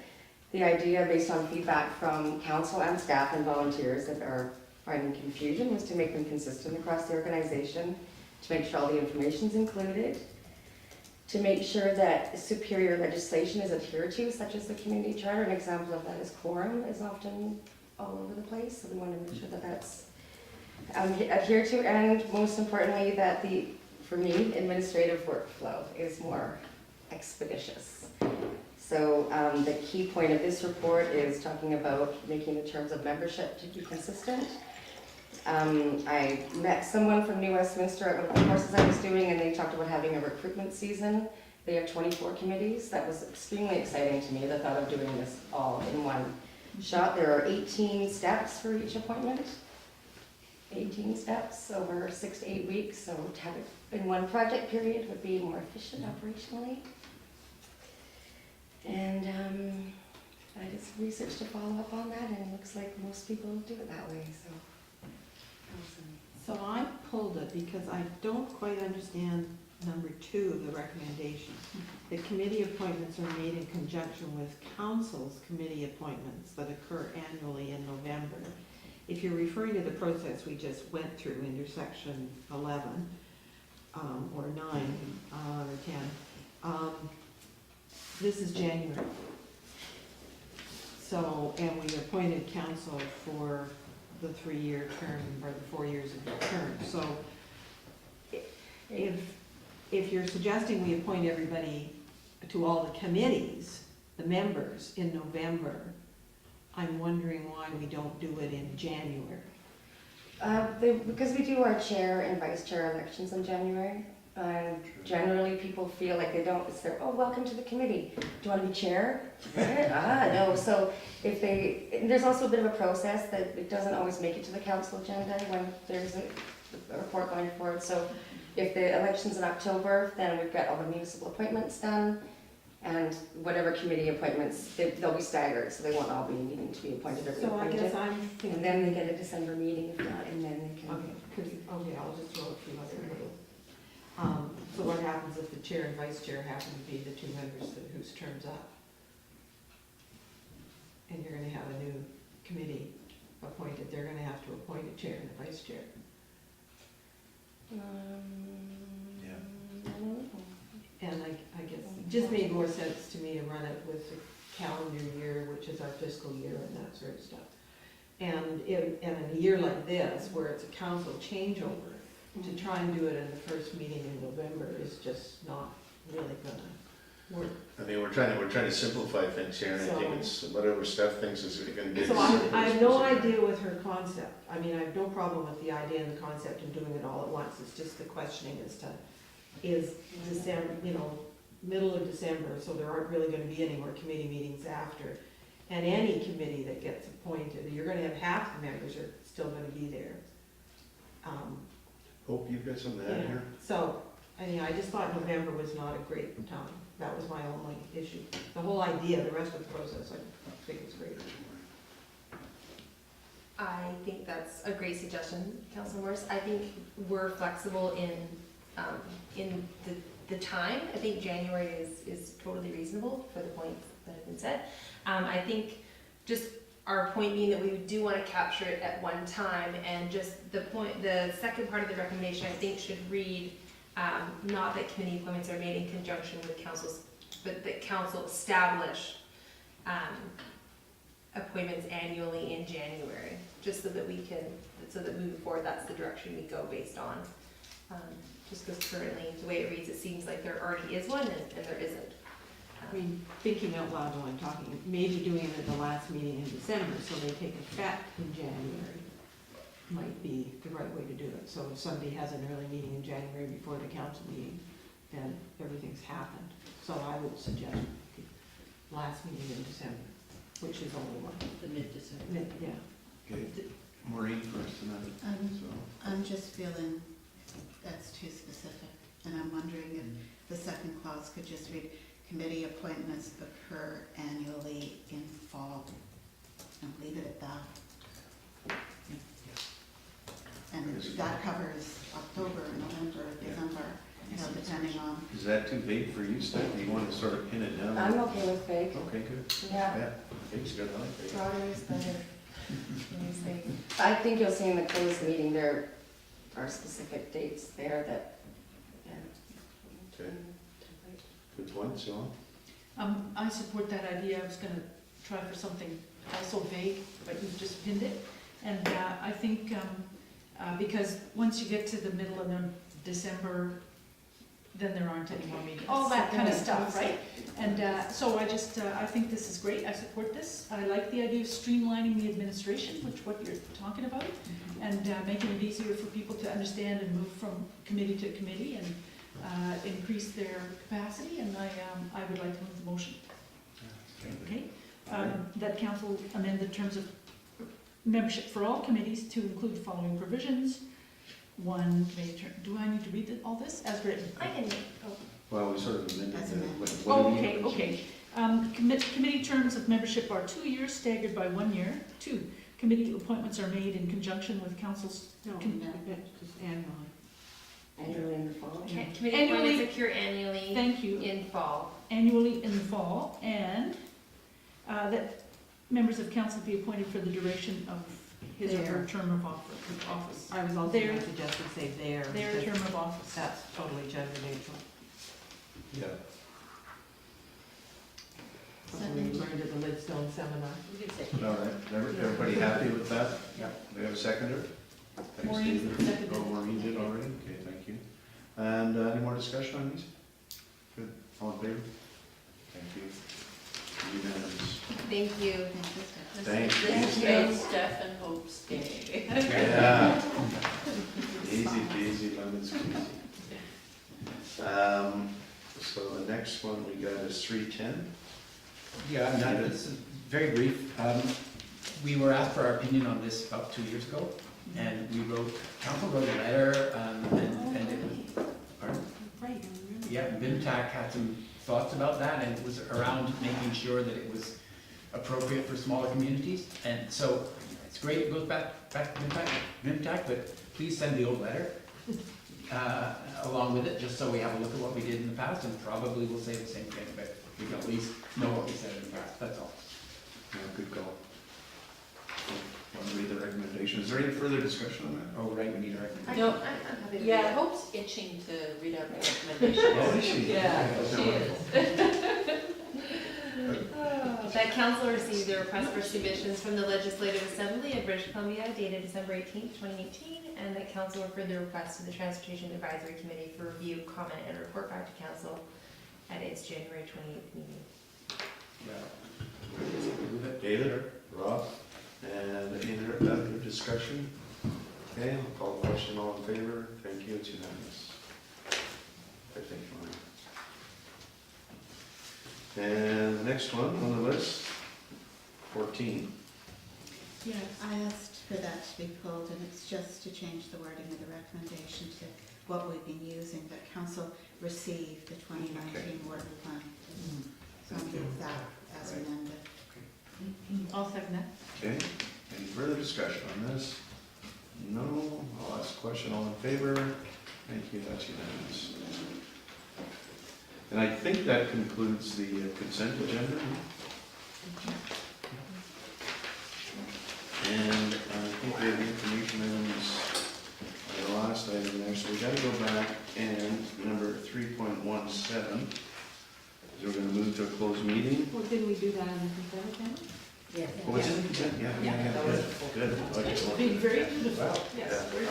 The idea, based on feedback from council and staff and volunteers that are finding confusion, was to make them consistent across the organization, to make sure all the information is included, to make sure that superior legislation is adhered to, such as the community charter. An example of that is quorum is often all over the place, so we want to make sure that that's adhered to, and most importantly, that the, for me, administrative workflow is more expeditious. So the key point of this report is talking about making the terms of membership to be consistent. I met someone from New Westminster at one of the courses I was doing, and they talked about having a recruitment season. They have 24 committees. That was extremely exciting to me, the thought of doing this all in one shot. There are 18 steps for each appointment. 18 steps over 6 to 8 weeks, so to have it in one project period would be more efficient operationally. And I did some research to follow up on that, and it looks like most people do it that way, so. So I pulled it because I don't quite understand number 2 of the recommendation. The committee appointments are made in conjunction with council's committee appointments that occur annually in November. If you're referring to the process we just went through under section 11, or 9, or 10, this is January. So, and we appointed council for the 3-year term, or the 4 years of the term. So if you're suggesting we appoint everybody to all the committees, the members, in November, I'm wondering why we don't do it in January. Because we do our chair and vice chair elections in January. Generally, people feel like they don't, it's their, oh, welcome to the committee. Do you want to be chair? No. So if there's also a bit of a process that it doesn't always make it to the council agenda when there's a report going forward. So if the election's in October, then we've got all the municipal appointments done, and whatever committee appointments, they'll be staggered, so they won't all be needing to be appointed or So I reappointed. guess I'm thinking. And then they get a December meeting if not, and then they can. Okay, I'll just throw a few other little. So what happens if the chair and vice chair happen to be the 2 members whose term's up? And you're gonna have a new committee appointed, they're gonna have to appoint a chair and a vice chair. Yeah. I don't know. And I guess, it just made more sense to me to run it with the calendar year, which is our fiscal year and that sort of stuff. And in a year like this, where it's a council changeover, to try and do it in the first meeting in November is just not really gonna work. I mean, we're trying to simplify things here, and I think it's whatever Steph thinks is gonna be. So I have no idea with her concept. I mean, I have no problem with the idea and the concept of doing it all at once. It's just the questioning as to, is December, middle of December, so there aren't really gonna be any more committee meetings after. And any committee that gets appointed, you're gonna have half the members are still gonna be there. Hope you've got some of that Yeah. here. So, I just thought November was not a great time. That was my only issue. The whole idea, the rest of the process, I think is great. I think that's a great suggestion, Councilor Morris. I think we're flexible in the time. I think January is totally reasonable for the points that have been said. I think just our point being that we do want to capture it at one time, and just the second part of the recommendation I think should read, not that committee appointments are made in conjunction with councils, but that council establish appointments annually in January, just so that moving forward, that's the direction we go based on. Just because currently, the way it reads, it seems like there already is one, and there isn't. I mean, thinking out loud while I'm talking, maybe doing it at the last meeting in December so they take effect in January might be the right way to do it. So if somebody has an early meeting in January before the council meeting, then everything's happened. So I would suggest the last meeting in December, which is only one. The mid-December. Yeah. Okay, Maureen first tonight, so. I'm just feeling that's too specific, and I'm wondering if the second clause could just read, committee appointments occur annually in fall, and leave it at that. And that covers October, November, December, depending on. Is that too big for you, Steph? Do you want to sort of pin it down? I'm okay with big. Okay, good. Yeah. Big's good, I like big. Broader is better. I think you'll see in the closed meeting, there are specific dates there that, yeah. Okay. Good point, Sue. I support that idea. I was gonna try for something also vague, but you've just pinned it. And I think, because once you get to the middle of December, then there aren't any more meetings. All that kind of stuff, right? And so I think this is great, I support this. I like the idea of streamlining the administration, which what you're talking about, and making it easier for people to understand and move from committee to committee and increase their capacity, and I would like to move the motion. Okay? That council amend the terms of membership for all committees to include the following provisions. One committee term, do I need to read all this as written? I can, Well, we sort of amended As the, amended. what do we Okay, need? okay. Committee terms of membership are 2 years, staggered by 1 year. 2, committee appointments are made in conjunction with council's. No, Con- just annually. Annually in the fall. committee Annually- appointments occur annually Thank you. in fall. Annually in the fall, and that members of council be appointed for the duration of his or her Their. term of office. I was also Their- going to suggest we say there. Their because term of office. That's totally gender neutral. Yeah. Something we learned at the Lidstone seminar. You can say. All right, everybody happy with that? Yeah. Do we have a seconder? Thanks, Maureen David. seconded. Oh, Maureen did already? Okay, thank you. And any more discussion on these? Good, all in favor? Thank you. Unanimous. Thank you. Thank you. This is Steph and Hope's day. Yeah. Easy peasy, lemon squeezy. So the next one we got is 310. Yeah, and this is very brief. We were asked for our opinion on this about 2 years ago, and we wrote, council wrote a letter, and it was, pardon? Right. Yeah, BIMTAC had some thoughts about that, and it was around making sure that it was appropriate for smaller communities. And so it's great, it goes back to BIMTAC, but please send the old letter along with it, just so we have a look at what we did in the past, and probably we'll say the same thing, but we can at least know what we said in the past, that's all. Yeah, good call. Want to read the recommendation? Is there any further discussion on that? Oh, right, we need a recommendation. No, I'm happy to yeah, read it. Hope's itching to read out the recommendations. Oh, is she? Yeah, Okay, she wonderful. is. That council received a request for submissions from the Legislative Assembly of British Columbia dated December 18th, 2018, and that council referred the request to the Transportation Advisory Committee for review, comment, and report back to council at its January 28th meeting. Yeah. David, Rob, and any other discussion? Okay, I'll call the question, all in favor? Thank you, it's unanimous. I think fine. And the next one on the list, 14. Yeah. I asked for that to be pulled, and it's just to change the wording of the recommendation to what we've been using, that council received the 2019 water plan. So I'll leave that as Right. amended. I'll second that. Okay, any further discussion on this? No, I'll ask the question, all in favor? Thank you, that's unanimous. And I think that concludes the consent agenda. And I think we have the information items, the last item there, so we gotta go back and number 3.17. We're gonna move to a closed meeting. Well, didn't we do that on the consent agenda? Yeah. Oh, it's in the consent, yeah, Yeah, that good, good. Okay, well, Being very beautiful, Wow. yes. Yeah. very